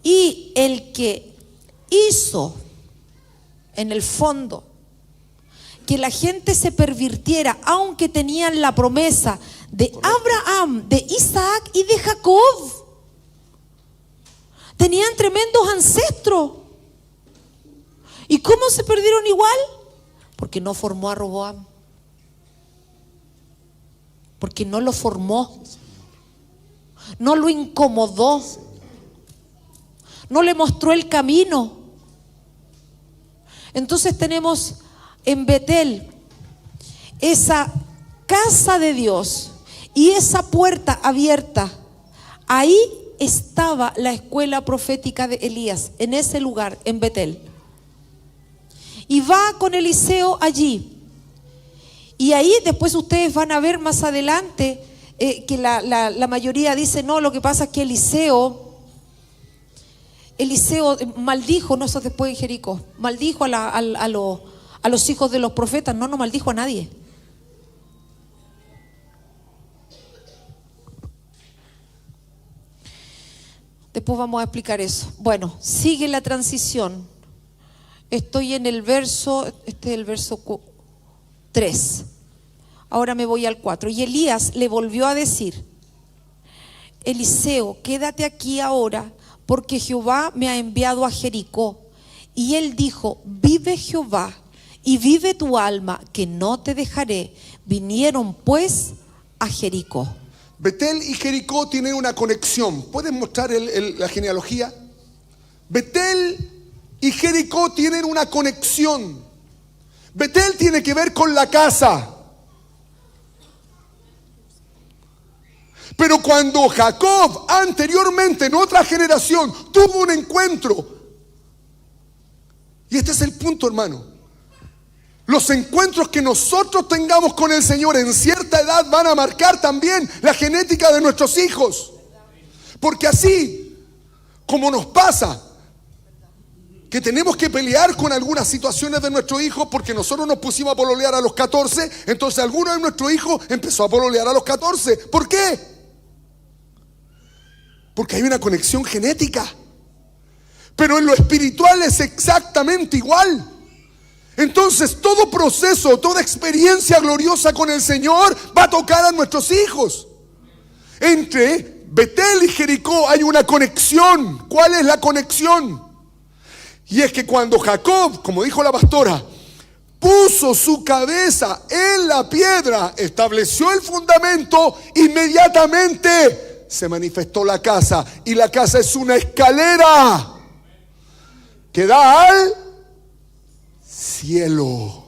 Y el que hizo, en el fondo, que la gente se pervirtiera, aunque tenían la promesa de Abraham, de Isaac y de Jacob. Tenían tremendos ancestros. ¿Y cómo se perdieron igual? Porque no formó a Roboam. Porque no lo formó. No lo incomodó. No le mostró el camino. Entonces tenemos en Betel esa casa de Dios y esa puerta abierta. Ahí estaba la escuela profética de Elías, en ese lugar, en Betel. Y va con Eliseo allí. Y ahí después ustedes van a ver más adelante que la mayoría dice: no, lo que pasa es que Eliseo maldijo, no, eso después de Jericó, maldijo a los hijos de los profetas. No maldijo a nadie. Después vamos a explicar eso. Bueno, sigue la transición. Estoy en el verso, este es el verso 3. Ahora me voy al 4. Y Elías le volvió a decir: Eliseo, quédate aquí ahora, porque Jehová me ha enviado a Jericó. Y él dijo: vive Jehová y vive tu alma, que no te dejaré. Vinieron pues a Jericó. Betel y Jericó tienen una conexión. ¿Pueden mostrar la genealogía? Betel y Jericó tienen una conexión. Betel tiene que ver con la casa. Pero cuando Jacob anteriormente, en otra generación, tuvo un encuentro, y este es el punto, hermano, los encuentros que nosotros tengamos con el Señor en cierta edad van a marcar también la genética de nuestros hijos. Porque así como nos pasa que tenemos que pelear con algunas situaciones de nuestros hijos porque nosotros nos pusimos a pololear a los 14, entonces alguno de nuestros hijos empezó a pololear a los 14. ¿Por qué? Porque hay una conexión genética. Pero en lo espiritual es exactamente igual. Entonces todo proceso, toda experiencia gloriosa con el Señor va a tocar a nuestros hijos. Entre Betel y Jericó hay una conexión. ¿Cuál es la conexión? Y es que cuando Jacob, como dijo la pastora, puso su cabeza en la piedra, estableció el fundamento, inmediatamente se manifestó la casa. Y la casa es una escalera que da al cielo.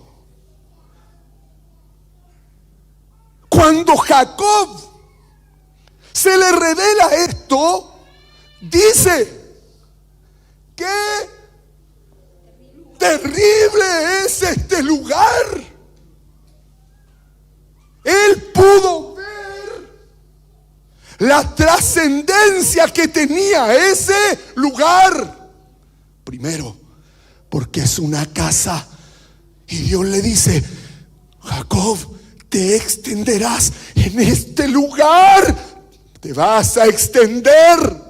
Cuando Jacob se le revela esto, dice: qué terrible es este lugar. Él pudo ver la trascendencia que tenía ese lugar. Primero, porque es una casa. Y Dios le dice: Jacob, te extenderás en este lugar. Te vas a extender.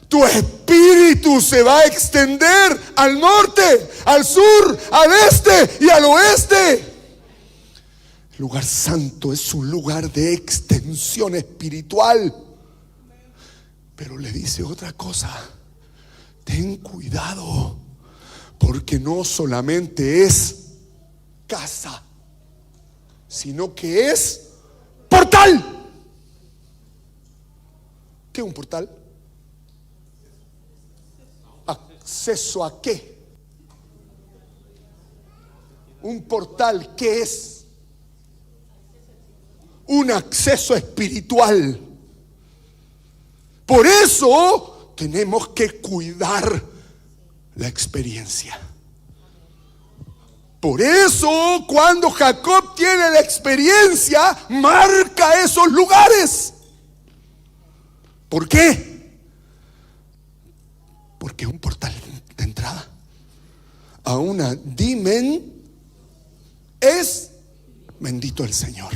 Tu espíritu se va a extender al norte, al sur, al este y al oeste. El lugar santo es un lugar de extensión espiritual. Pero le dice otra cosa: ten cuidado, porque no solamente es casa, sino que es portal. ¿Qué es un portal? ¿Acceso a qué? Un portal, ¿qué es? Un acceso espiritual. Por eso tenemos que cuidar la experiencia. Por eso cuando Jacob tiene la experiencia, marca esos lugares. ¿Por qué? Porque es un portal de entrada a una dimensión. Es bendito el Señor.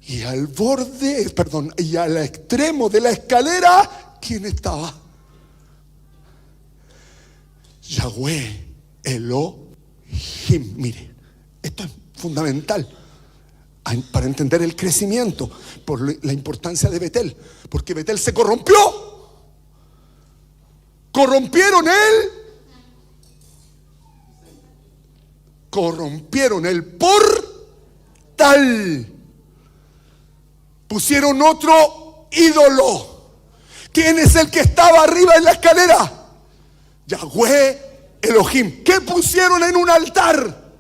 Y al borde, y al extremo de la escalera, ¿quién estaba? Yahweh Elohim. Mire, esto es fundamental para entender el crecimiento, por la importancia de Betel, porque Betel se corrompió. Corrompieron el portal. Pusieron otro ídolo. ¿Quién es el que estaba arriba en la escalera? Yahweh Elohim. ¿Qué pusieron en un altar?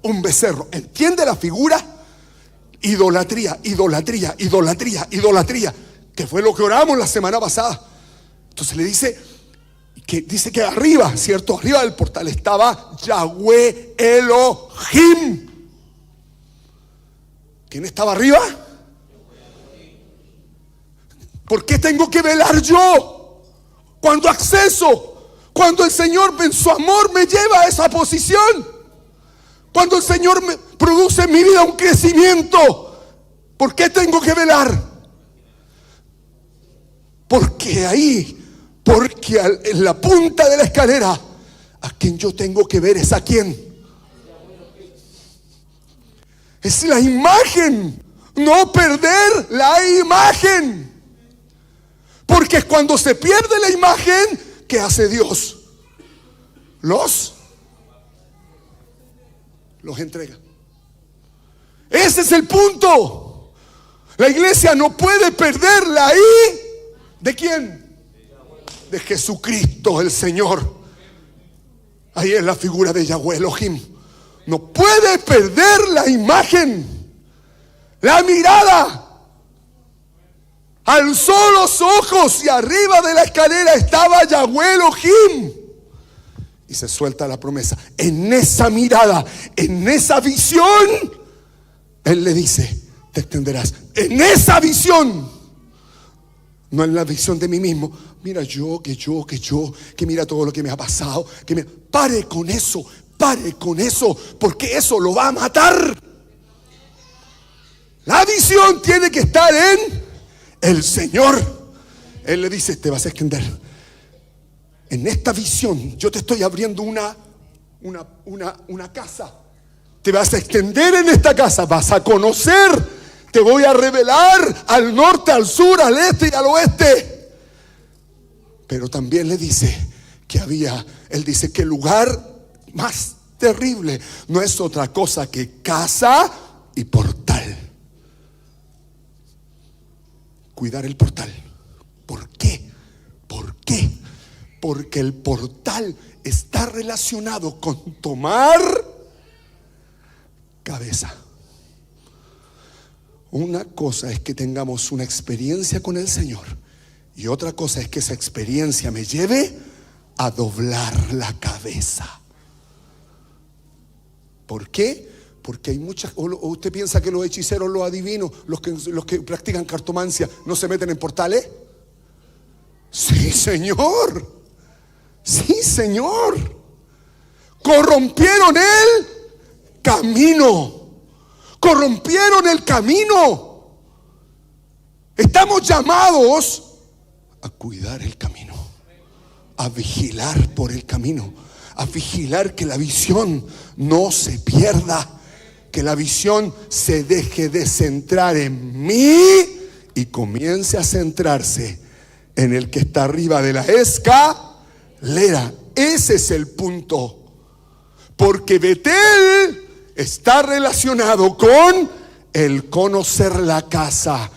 Un becerro. ¿Entiende la figura? Idolatría, idolatría, idolatría, idolatría, que fue lo que oramos la semana pasada. Entonces le dice que arriba, ¿cierto? Arriba del portal estaba Yahweh Elohim. ¿Quién estaba arriba? ¿Por qué tengo que velar yo? Cuando cuando el Señor en su amor me lleva a esa posición. Cuando el Señor me produce en mi vida un crecimiento, ¿por qué tengo que velar? Porque en la punta de la escalera, a quien yo tengo que ver es a quién. Es la imagen, no perder la imagen. Porque cuando se pierde la imagen, ¿qué hace Dios? Los entrega. Ese es el punto. La iglesia no puede perderla ahí. ¿De quién? De Jesucristo el Señor. Ahí es la figura de Yahweh Elohim. No puede perder la imagen, la mirada. Alzó los ojos y arriba de la escalera estaba Yahweh Elohim. Y se suelta la promesa. En esa mirada, en esa visión, Él le dice: te extenderás. En esa visión, no en la visión de mí mismo. Mira que mira todo lo que me ha pasado. Pare con eso, porque eso lo va a matar. La visión tiene que estar en el Señor. Él le dice: te vas a extender. En esta visión yo te estoy abriendo una casa. Te vas a extender en esta casa. Vas a conocer. Te voy a revelar al norte, al sur, al este y al oeste. Pero también le dice él dice que el lugar más terrible no es otra cosa que casa y portal. cuidar el portal. ¿Por qué? ¿Por qué? Porque el portal está relacionado con tomar cabeza. Una cosa es que tengamos una experiencia con el Señor y otra cosa es que esa experiencia me lleve a doblar la cabeza. ¿Por qué? Porque hay muchas. ¿O usted piensa que los hechiceros, los adivinos, los que practican cartomancia no se meten en portales? Sí, Señor. Sí, Señor. Corrompieron el camino. Corrompieron el camino. Estamos llamados a cuidar el camino, a vigilar por el camino, a vigilar que la visión no se pierda, que la visión se deje de centrar en mí y comience a centrarse en el que está arriba de la escalera. Ese es el punto. Porque Betel está relacionado con el conocer la casa.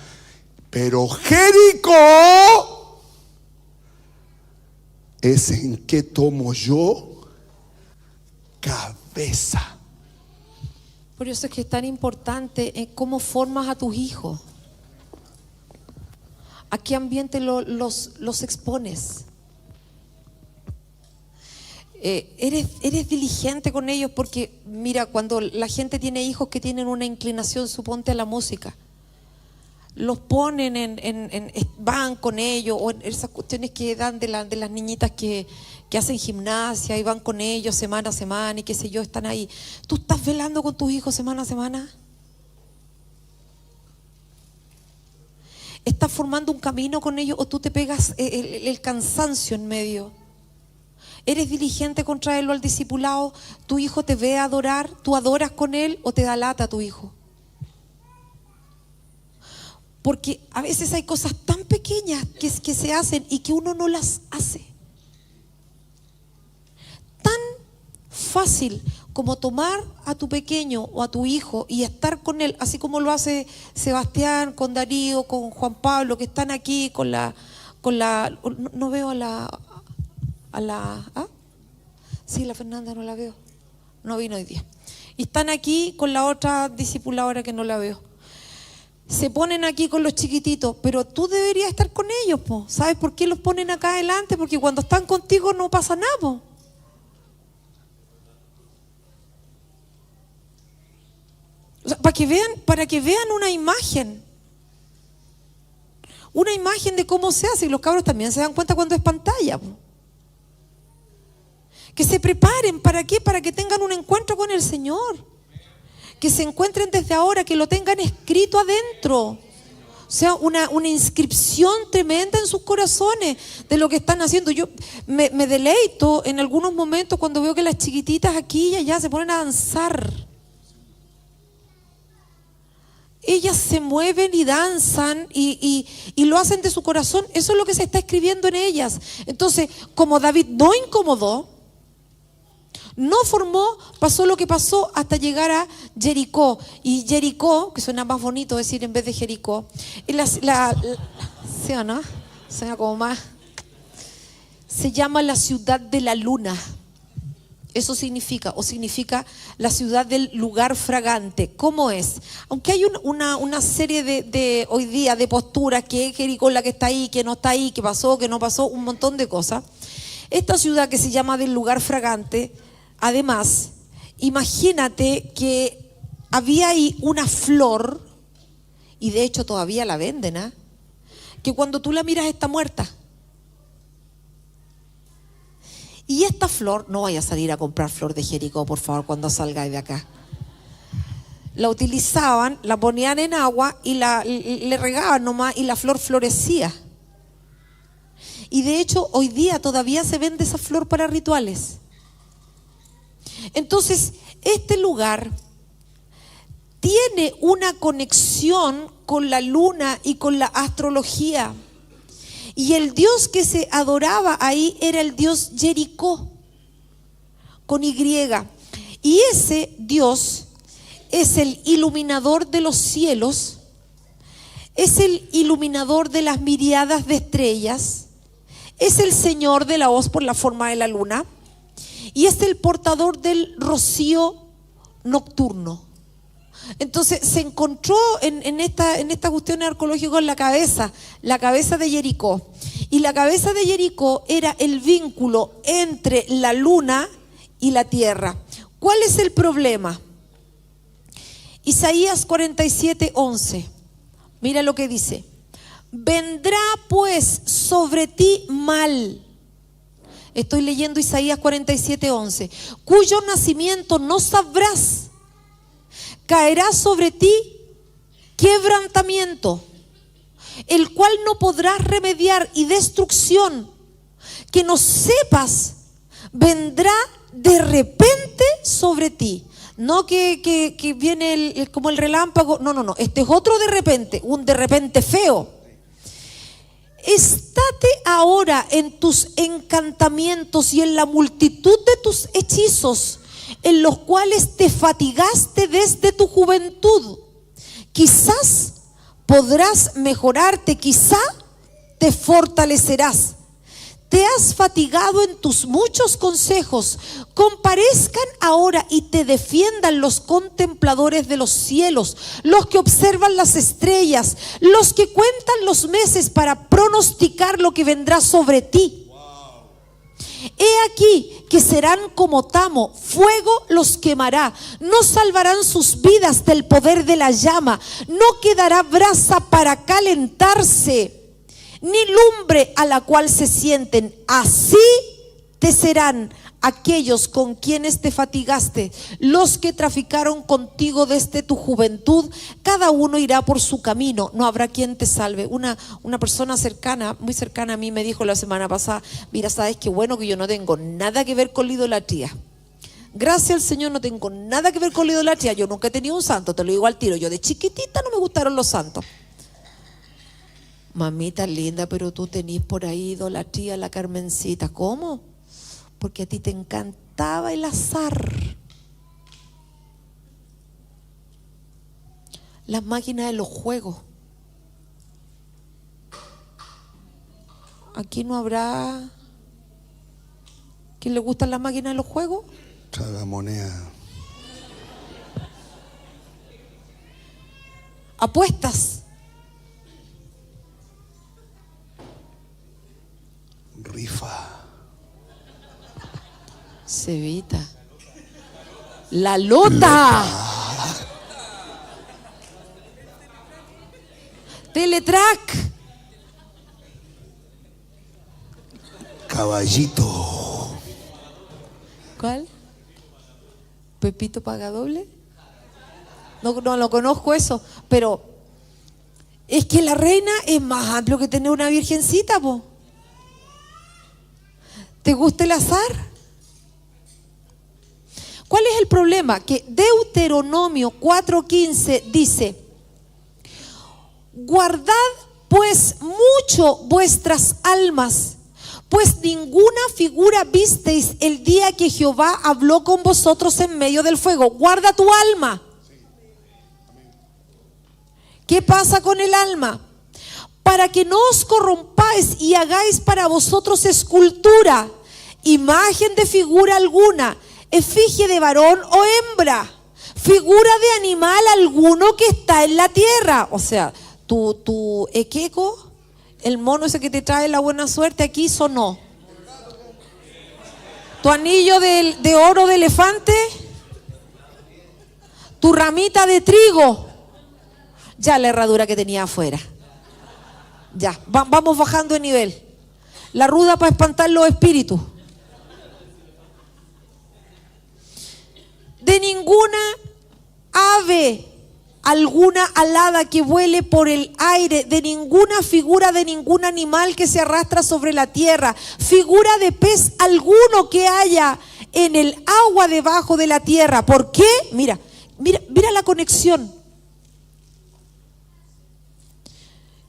Pero Jericó es en que tomo yo cabeza. Por eso es que es tan importante cómo formas a tus hijos. ¿A qué ambiente los expones? Eres diligente con ellos, porque mira, cuando la gente tiene hijos que tienen una inclinación, suponte a la música, los ponen van con ellos, o en esas cuestiones que dan de las niñitas que hacen gimnasia y van con ellos semana a semana y qué sé yo, están ahí. ¿Tú estás velando con tus hijos semana a semana? ¿Estás formando un camino con ellos o tú te pegas el cansancio en medio? ¿Eres diligente con traerlo al discipulado? ¿Tu hijo te ve adorar? ¿Tú adoras con él o te da lata tu hijo? Porque a veces hay cosas tan pequeñas que se hacen y que uno no las hace. Tan fácil como tomar a tu pequeño o a tu hijo y estar con él, así como lo hace Sebastián con Darío, con Juan Pablo, que están aquí con la no veo a la sí, la Fernanda no la veo, no vino hoy día, y están aquí con la otra discipuladora que no la veo. Se ponen aquí con los chiquititos, pero tú deberías estar con ellos, po. ¿Sabes por qué los ponen acá adelante? Porque cuando están contigo no pasa nada, po. O sea, para que vean una imagen de cómo se hace. Y los cabros también se dan cuenta cuando es pantalla, po. Que se preparen, ¿para qué? Para que tengan un encuentro con el Señor. Que se encuentren desde ahora, que lo tengan escrito adentro. O sea, una inscripción tremenda en sus corazones de lo que están haciendo. Yo me deleito en algunos momentos cuando veo que las chiquititas aquí y allá se ponen a danzar. Ellas se mueven y danzan y lo hacen de su corazón. Eso es lo que se está escribiendo en ellas. Entonces, como David no incomodó, no formó, pasó lo que pasó hasta llegar a Jericó. Y Jericó, que suena más bonito decir en vez de Jericó, ¿sí o no? Suena como más. Se llama la ciudad de la luna. Eso significa la ciudad del lugar fragante. ¿Cómo es? Aunque hay una serie de hoy día de posturas, que es Jericó la que está ahí, que no está ahí, que pasó, que no pasó, un montón de cosas. Esta ciudad que se llama del lugar fragante, además, imagínate que había ahí una flor, y de hecho todavía la venden, ¿eh? Que cuando tú la miras está muerta. Y esta flor, no vaya a salir a comprar flor de Jericó, por favor, cuando salgáis de acá. La utilizaban, la ponían en agua y le regaban nomás y la flor florecía. Y de hecho, hoy día todavía se vende esa flor para rituales. Entonces, este lugar tiene una conexión con la luna y con la astrología. Y el Dios que se adoraba ahí era el Dios Jericó, con Y. Y ese Dios es el iluminador de los cielos, es el iluminador de las miriadas de estrellas, es el Señor de la hoz por la forma de la luna y es el portador del rocío nocturno. Entonces se encontró en esta cuestión arqueológica en la cabeza de Jericó. Y la cabeza de Jericó era el vínculo entre la luna y la tierra. ¿Cuál es el problema? Isaías 47:11. Mira lo que dice: vendrá pues sobre ti mal. Estoy leyendo Isaías 47:11. Cuyo nacimiento no sabrás. Caerá sobre ti quebrantamiento, el cual no podrás remediar, y destrucción que no sepas vendrá de repente sobre ti. No que viene como el relámpago. No. Este es otro de repente, un de repente feo. Estate ahora en tus encantamientos y en la multitud de tus hechizos, en los cuales te fatigaste desde tu juventud. Quizás podrás mejorarte, quizá te fortalecerás. Te has fatigado en tus muchos consejos. Comparezcan ahora y te defiendan los contempladores de los cielos, los que observan las estrellas, los que cuentan los meses para pronosticar lo que vendrá sobre ti. He aquí que serán como tamo, fuego los quemará, no salvarán sus vidas del poder de la llama, no quedará brasa para calentarse, ni lumbre a la cual se sienten. Así te serán aquellos con quienes te fatigaste, los que traficaron contigo desde tu juventud. Cada uno irá por su camino, no habrá quien te salve. Una persona cercana, muy cercana a mí, me dijo la semana pasada: mira, sabes qué bueno que yo no tengo nada que ver con la idolatría. Gracias al Señor no tengo nada que ver con la idolatría. Yo nunca he tenido un santo, te lo digo al tiro. Yo de chiquitita no me gustaron los santos. Mamita linda, pero tú tenés por ahí idolatría, la Carmencita. ¿Cómo? Porque a ti te encantaba el azar. Las máquinas de los juegos. Aquí no habrá. ¿Quién le gustan las máquinas de los juegos? Tragamoneda. Apuestas. Rifa. Cevita. La lota. Teletrack. Caballito. ¿Cuál? ¿Pepito paga doble? No lo conozco eso, pero es que la reina es más amplio que tener una virgencita, po. ¿Te gusta el azar? ¿Cuál es el problema? Que Deuteronomio 4:15 dice: guardad pues mucho vuestras almas, pues ninguna figura visteis el día que Jehová habló con vosotros en medio del fuego. Guarda tu alma. ¿Qué pasa con el alma? Para que no os corrompáis y hagáis para vosotros escultura, imagen de figura alguna, efigie de varón o hembra, figura de animal alguno que está en la tierra. O sea, tu equeco, el mono ese que te trae la buena suerte, aquí sonó. Tu anillo de oro de elefante, tu ramita de trigo, ya la herradura que tenía afuera. Ya, vamos bajando de nivel. La ruda para espantar los espíritus. De ninguna ave alguna alada que vuele por el aire, de ninguna figura de ningún animal que se arrastra sobre la tierra, figura de pez alguno que haya en el agua debajo de la tierra. ¿Por qué? Mira la conexión.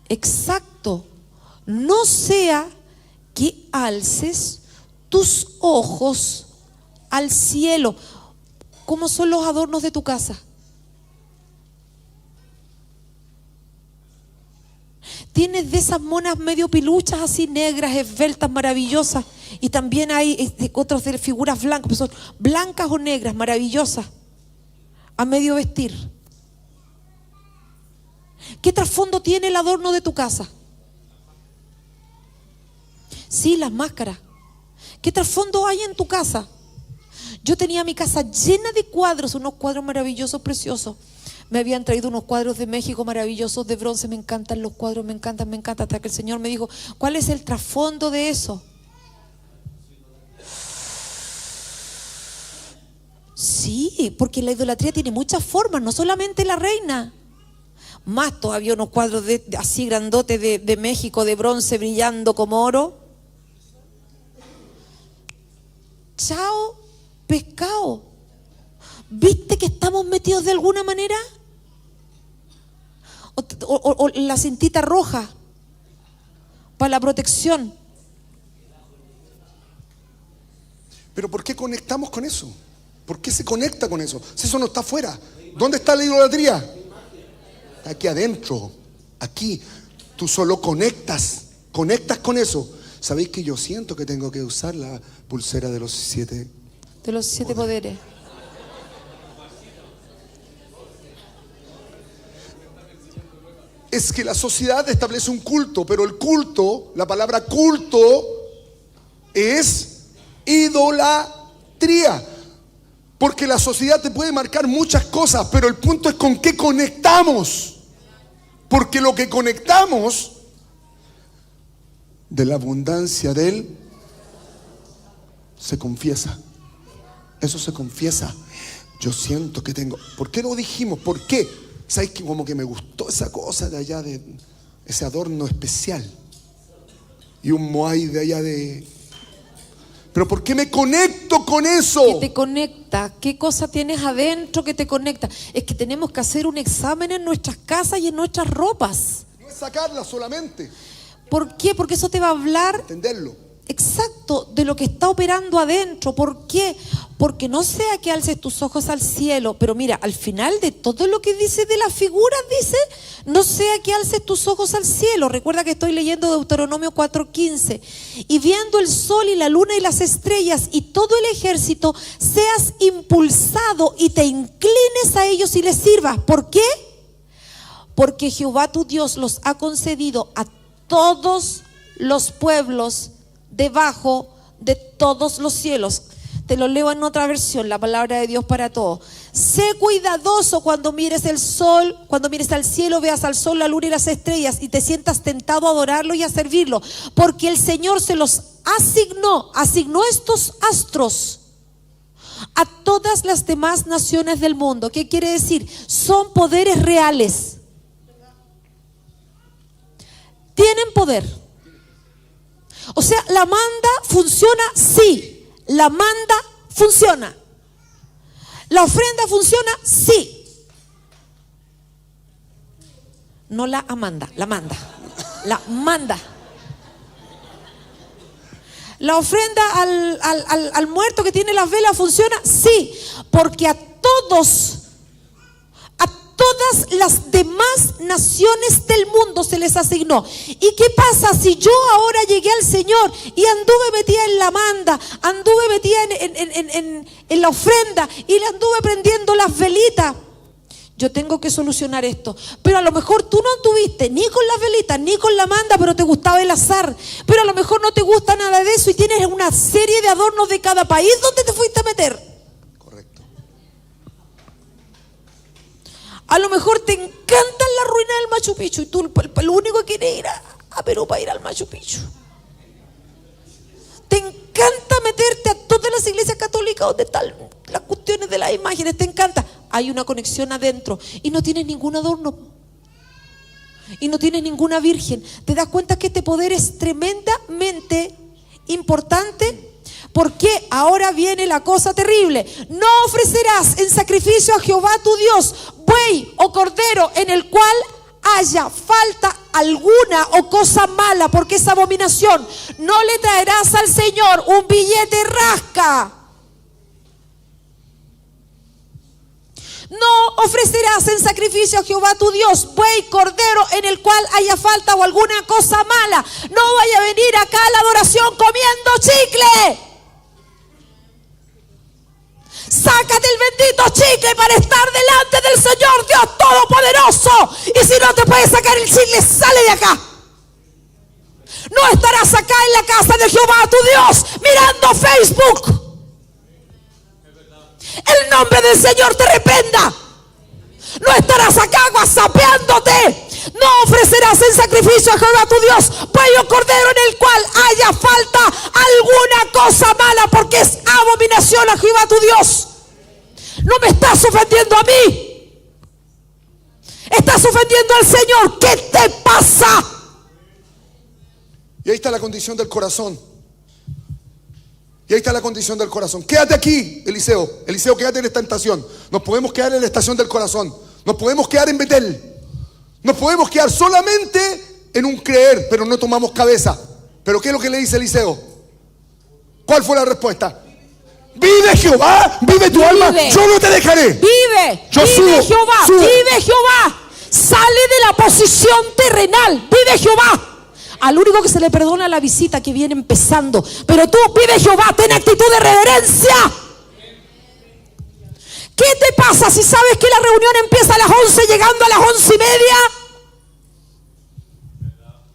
Exacto. No sea que alces tus ojos al cielo. ¿Cómo son los adornos de tu casa? Tienes de esas monas medio piluchas, así negras, esbeltas, maravillosas. Y también hay otras de figuras blancas, pues son blancas o negras, maravillosas, a medio vestir. ¿Qué trasfondo tiene el adorno de tu casa? Sí, las máscaras. ¿Qué trasfondo hay en tu casa? Yo tenía mi casa llena de cuadros, unos cuadros maravillosos, preciosos. Me habían traído unos cuadros de México maravillosos, de bronce. Me encantan los cuadros, me encantan. Hasta que el Señor me dijo, ¿cuál es el trasfondo de eso? Sí, porque la idolatría tiene muchas formas, no solamente la reina. Más todavía unos cuadros así grandotes de México, de bronce, brillando como oro. Chao, pescado. ¿Viste que estamos metidos de alguna manera? O la cintita roja para la protección. Pero ¿por qué conectamos con eso? ¿Por qué se conecta con eso? Si eso no está afuera. ¿Dónde está la idolatría? Aquí adentro. Aquí. Tú solo conectas con eso. ¿Sabéis que yo siento que tengo que usar la pulsera de los 7? De los 7 poderes. Es que la sociedad establece un culto, pero el culto, la palabra culto es idolatría. Porque la sociedad te puede marcar muchas cosas, pero el punto es con qué conectamos. Porque lo que conectamos, de la abundancia de él, se confiesa. Eso se confiesa. Yo siento que tengo. ¿Por qué lo dijimos? ¿Por qué? ¿Sabes que como que me gustó esa cosa de allá, de ese adorno especial? Y un moai de allá de... ¿Pero por qué me conecto con eso? ¿Qué te conecta? ¿Qué cosa tienes adentro que te conecta? Es que tenemos que hacer un examen en nuestras casas y en nuestras ropas. No es sacarla solamente. ¿Por qué? Porque eso te va a hablar... Entenderlo. Exacto, de lo que está operando adentro. ¿Por qué? Porque no sea que alces tus ojos al cielo, pero mira, al final de todo lo que dice de las figuras, dice, no sea que alces tus ojos al cielo. Recuerda que estoy leyendo Deuteronomio 4:15. Y viendo el sol y la luna y las estrellas y todo el ejército, seas impulsado y te inclines a ellos y les sirvas. ¿Por qué? Porque Jehová tu Dios los ha concedido a todos los pueblos debajo de todos los cielos. Te lo leo en otra versión, la palabra de Dios para todos. Sé cuidadoso cuando mires el sol, cuando mires al cielo, veas al sol, la luna y las estrellas y te sientas tentado a adorarlo y a servirlo, porque el Señor se los asignó estos astros a todas las demás naciones del mundo. ¿Qué quiere decir? Son poderes reales. Tienen poder. O sea, la manda funciona, sí. La manda funciona. La ofrenda funciona, sí. No la amanda, la manda. La manda. La ofrenda al muerto que tiene las velas funciona, sí. Porque a todas las demás naciones del mundo se les asignó. ¿Y qué pasa si yo ahora llegué al Señor y anduve metida en la manda, anduve metida en la ofrenda y le anduve prendiendo las velitas? Yo tengo que solucionar esto. Pero a lo mejor tú no anduviste ni con las velitas ni con la manda, pero te gustaba el azar. Pero a lo mejor no te gusta nada de eso y tienes una serie de adornos de cada país donde te fuiste a meter. A lo mejor te encantan las ruinas del Machu Picchu y tú lo único que quieres ir a Perú para ir al Machu Picchu. Te encanta meterte a todas las iglesias católicas donde están las cuestiones de las imágenes, te encanta. Hay una conexión adentro y no tienes ningún adorno. Y no tienes ninguna virgen. ¿Te das cuenta que este poder es tremendamente importante? Porque ahora viene la cosa terrible. No ofrecerás en sacrificio a Jehová tu Dios buey o cordero en el cual haya falta alguna o cosa mala, porque es abominación. No le traerás al Señor un billete rasca. No ofrecerás en sacrificio a Jehová tu Dios buey, cordero en el cual haya falta o alguna cosa mala. No vaya a venir acá a la adoración comiendo chicle. Sácate el bendito chicle para estar delante del Señor Dios Todopoderoso. Y si no te puedes sacar el chicle, sale de acá. No estarás acá en la casa de Jehová tu Dios mirando Facebook. El nombre del Señor te reprenda. No estarás acá whatsappeándote. No ofrecerás en sacrificio a Jehová tu Dios buey o cordero en el cual haya falta alguna cosa mala, porque es abominación a Jehová tu Dios. No me estás ofendiendo a mí, estás ofendiendo al Señor. ¿Qué te pasa? Y ahí está la condición del corazón. Y ahí está la condición del corazón. Quédate aquí, Eliseo. Eliseo, quédate en esta estación. Nos podemos quedar en la estación del corazón. Nos podemos quedar en Betel. Nos podemos quedar solamente en un creer, pero no tomamos cabeza. Pero ¿qué es lo que le dice Eliseo? ¿Cuál fue la respuesta? Vive Jehová, vive tu alma, yo no te dejaré. Vive, yo vive subo, Jehová, subo. Vive Jehová. Sale de la posición terrenal, vive Jehová. Al único que se le perdona la visita que viene empezando. Pero tú, vive Jehová, ten actitud de reverencia. ¿Qué te pasa si sabes que la reunión empieza a las 11, llegando a las 11:30?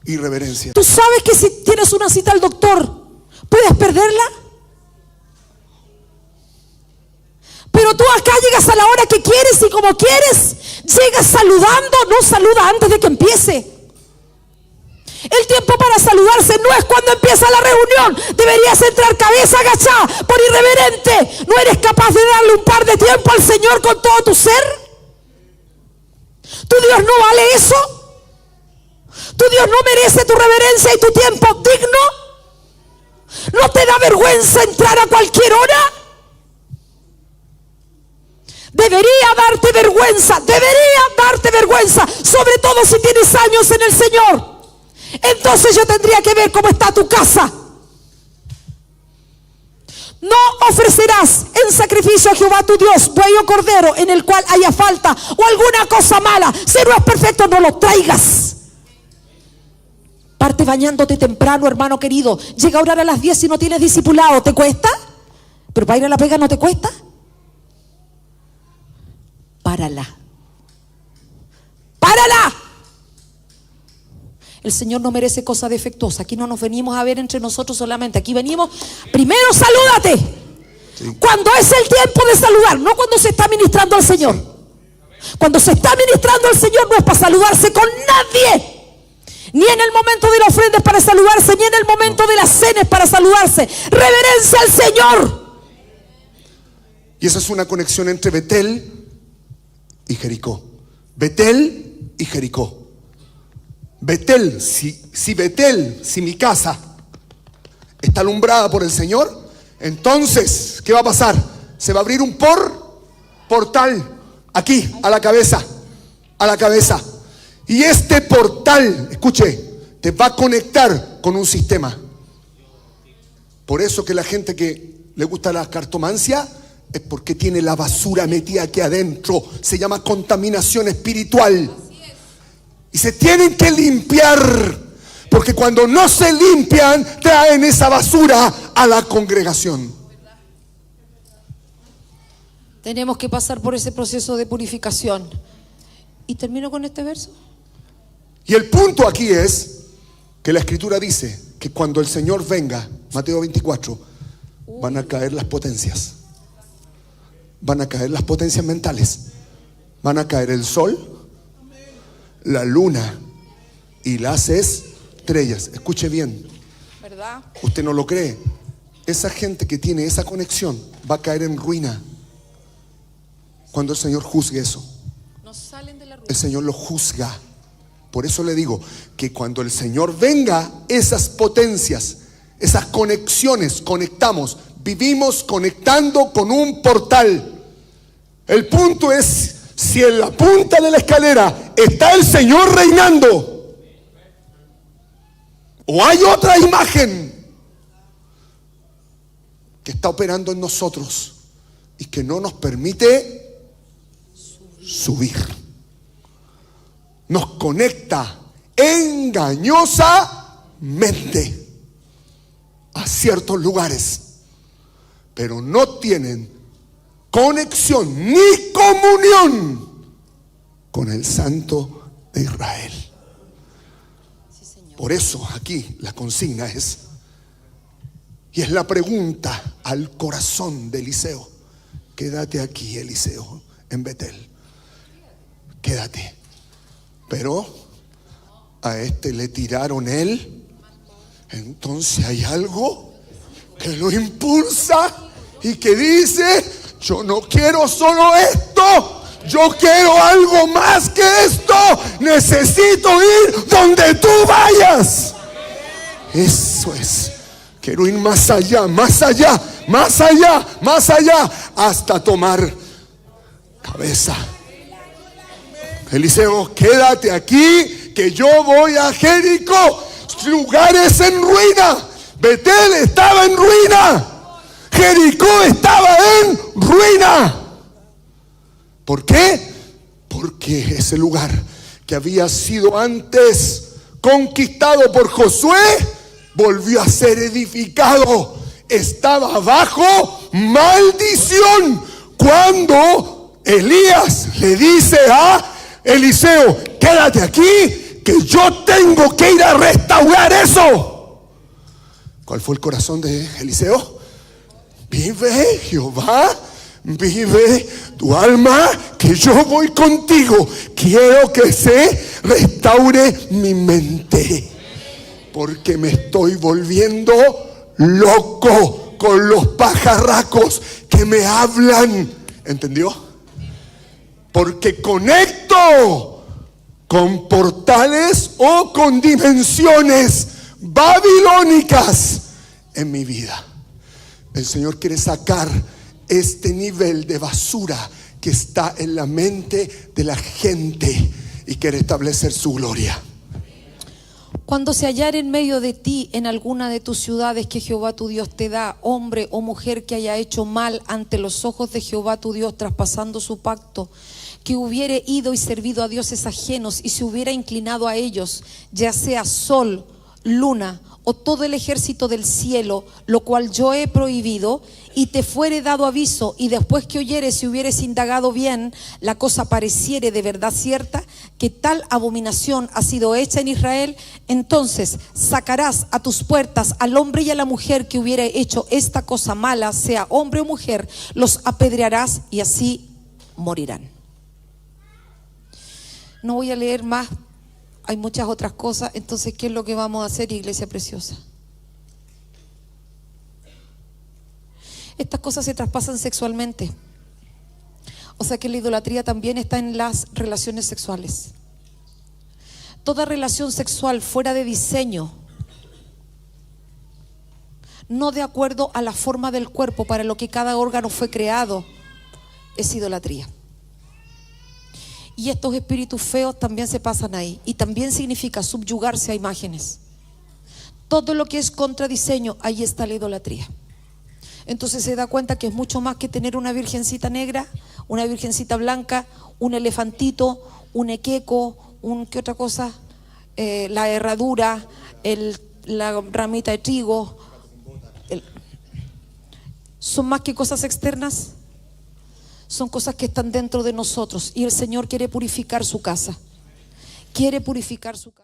Irreverencia. ¿Tú sabes que si tienes una cita al doctor, puedes perderla? Pero tú acá llegas a la hora que quieres y como quieres. Llegas saludando, no saluda antes de que empiece. El tiempo para saludarse no es cuando empieza la reunión. Deberías entrar cabeza agachada por irreverente. ¿No eres capaz de darle un par de tiempo al Señor con todo tu ser? ¿Tu Dios no vale eso? ¿Tu Dios no merece tu reverencia y tu tiempo digno? ¿No te da vergüenza entrar a cualquier hora? Debería darte vergüenza, sobre todo si tienes años en el Señor. Entonces yo tendría que ver cómo está tu casa. No ofrecerás en sacrificio a Jehová tu Dios buey o cordero en el cual haya falta o alguna cosa mala. Si no es perfecto, no lo traigas. Parte bañándote temprano, hermano querido. Llega a orar a las 10 si no tienes discipulado. ¿Te cuesta? ¿Pero para ir a la pega no te cuesta? Párala. El Señor no merece cosa defectuosa. Aquí no nos venimos a ver entre nosotros solamente. Aquí venimos, primero salúdate. Sí. Cuando es el tiempo de saludar, no cuando se está ministrando al Señor. Cuando se está ministrando al Señor no es para saludarse con nadie. Ni en el momento de la ofrenda es para saludarse, ni en el momento de la cena es para saludarse. Reverencia al Señor. Y esa es una conexión entre Betel y Jericó. Betel y Jericó. Betel, si mi casa está alumbrada por el Señor, entonces, ¿qué va a pasar? Se va a abrir un portal aquí, a la cabeza. Y este portal, escuche, te va a conectar con un sistema. Por eso que la gente que le gusta la cartomancia es porque tiene la basura metida aquí adentro. Se llama contaminación espiritual. Y se tienen que limpiar, porque cuando no se limpian, traen esa basura a la congregación. Tenemos que pasar por ese proceso de purificación. Y termino con este verso. Y el punto aquí es que la Escritura dice que cuando el Señor venga, Mateo 24, van a caer las potencias. Van a caer las potencias mentales. Van a caer el sol, la luna y las estrellas. Escuche bien. ¿Verdad? Usted no lo cree. Esa gente que tiene esa conexión va a caer en ruina cuando el Señor juzgue eso. No salen de la ruina. El Señor lo juzga. Por eso le digo que cuando el Señor venga, esas potencias, esas conexiones, conectamos, vivimos conectando con un portal. El punto es, si en la punta de la escalera está el Señor reinando, o hay otra imagen que está operando en nosotros y que no nos permite subir. Nos conecta engañosamente a ciertos lugares, pero no tienen conexión ni comunión con el Santo de Israel. Por eso aquí la consigna es, y es la pregunta al corazón de Eliseo: quédate aquí, Eliseo, en Betel, quédate. Pero a este le tiraron él. Entonces hay algo que lo impulsa y que dice: yo no quiero solo esto, yo quiero algo más que esto. Necesito ir donde tú vayas. Eso es. Quiero ir más allá, más allá, más allá, más allá, hasta tomar cabeza. Eliseo, quédate aquí, que yo voy a Jericó. Lugares en ruina. Betel estaba en ruina. Jericó estaba en ruina. ¿Por qué? Porque ese lugar que había sido antes conquistado por Josué volvió a ser edificado. Estaba bajo maldición. Cuando Elías le dice a Eliseo: quédate aquí, que yo tengo que ir a restaurar eso. ¿Cuál fue el corazón de Eliseo? Vive Jehová, vive tu alma, que yo voy contigo. Quiero que se restaure mi mente, porque me estoy volviendo loco con los pajarracos que me hablan. ¿Entendió? Porque conecto con portales o con dimensiones babilónicas en mi vida. El Señor quiere sacar este nivel de basura que está en la mente de la gente y quiere establecer su gloria. Cuando se hallare en medio de ti, en alguna de tus ciudades que Jehová tu Dios te da, hombre o mujer que haya hecho mal ante los ojos de Jehová tu Dios, traspasando su pacto, que hubiere ido y servido a dioses ajenos y se hubiera inclinado a ellos, ya sea sol, luna o todo el ejército del cielo, lo cual yo he prohibido, y te fuere dado aviso, y después que oyeres, si hubieres indagado bien, la cosa pareciere de verdad cierta, que tal abominación ha sido hecha en Israel, entonces sacarás a tus puertas al hombre y a la mujer que hubiere hecho esta cosa mala, sea hombre o mujer, los apedrearás y así morirán. No voy a leer más, hay muchas otras cosas. Entonces, ¿qué es lo que vamos a hacer, iglesia preciosa? Estas cosas se traspasan sexualmente. O sea que la idolatría también está en las relaciones sexuales. Toda relación sexual fuera de diseño, no de acuerdo a la forma del cuerpo para lo que cada órgano fue creado, es idolatría. Y estos espíritus feos también se pasan ahí. Y también significa subyugarse a imágenes. Todo lo que es contradiseño, ahí está la idolatría. Entonces se da cuenta que es mucho más que tener una virgencita negra, una virgencita blanca, un elefantito, un equeco, ¿qué otra cosa? La herradura, la ramita de trigo. ¿Son más que cosas externas? Son cosas que están dentro de nosotros, y el Señor quiere purificar su casa. Quiere purificar su casa.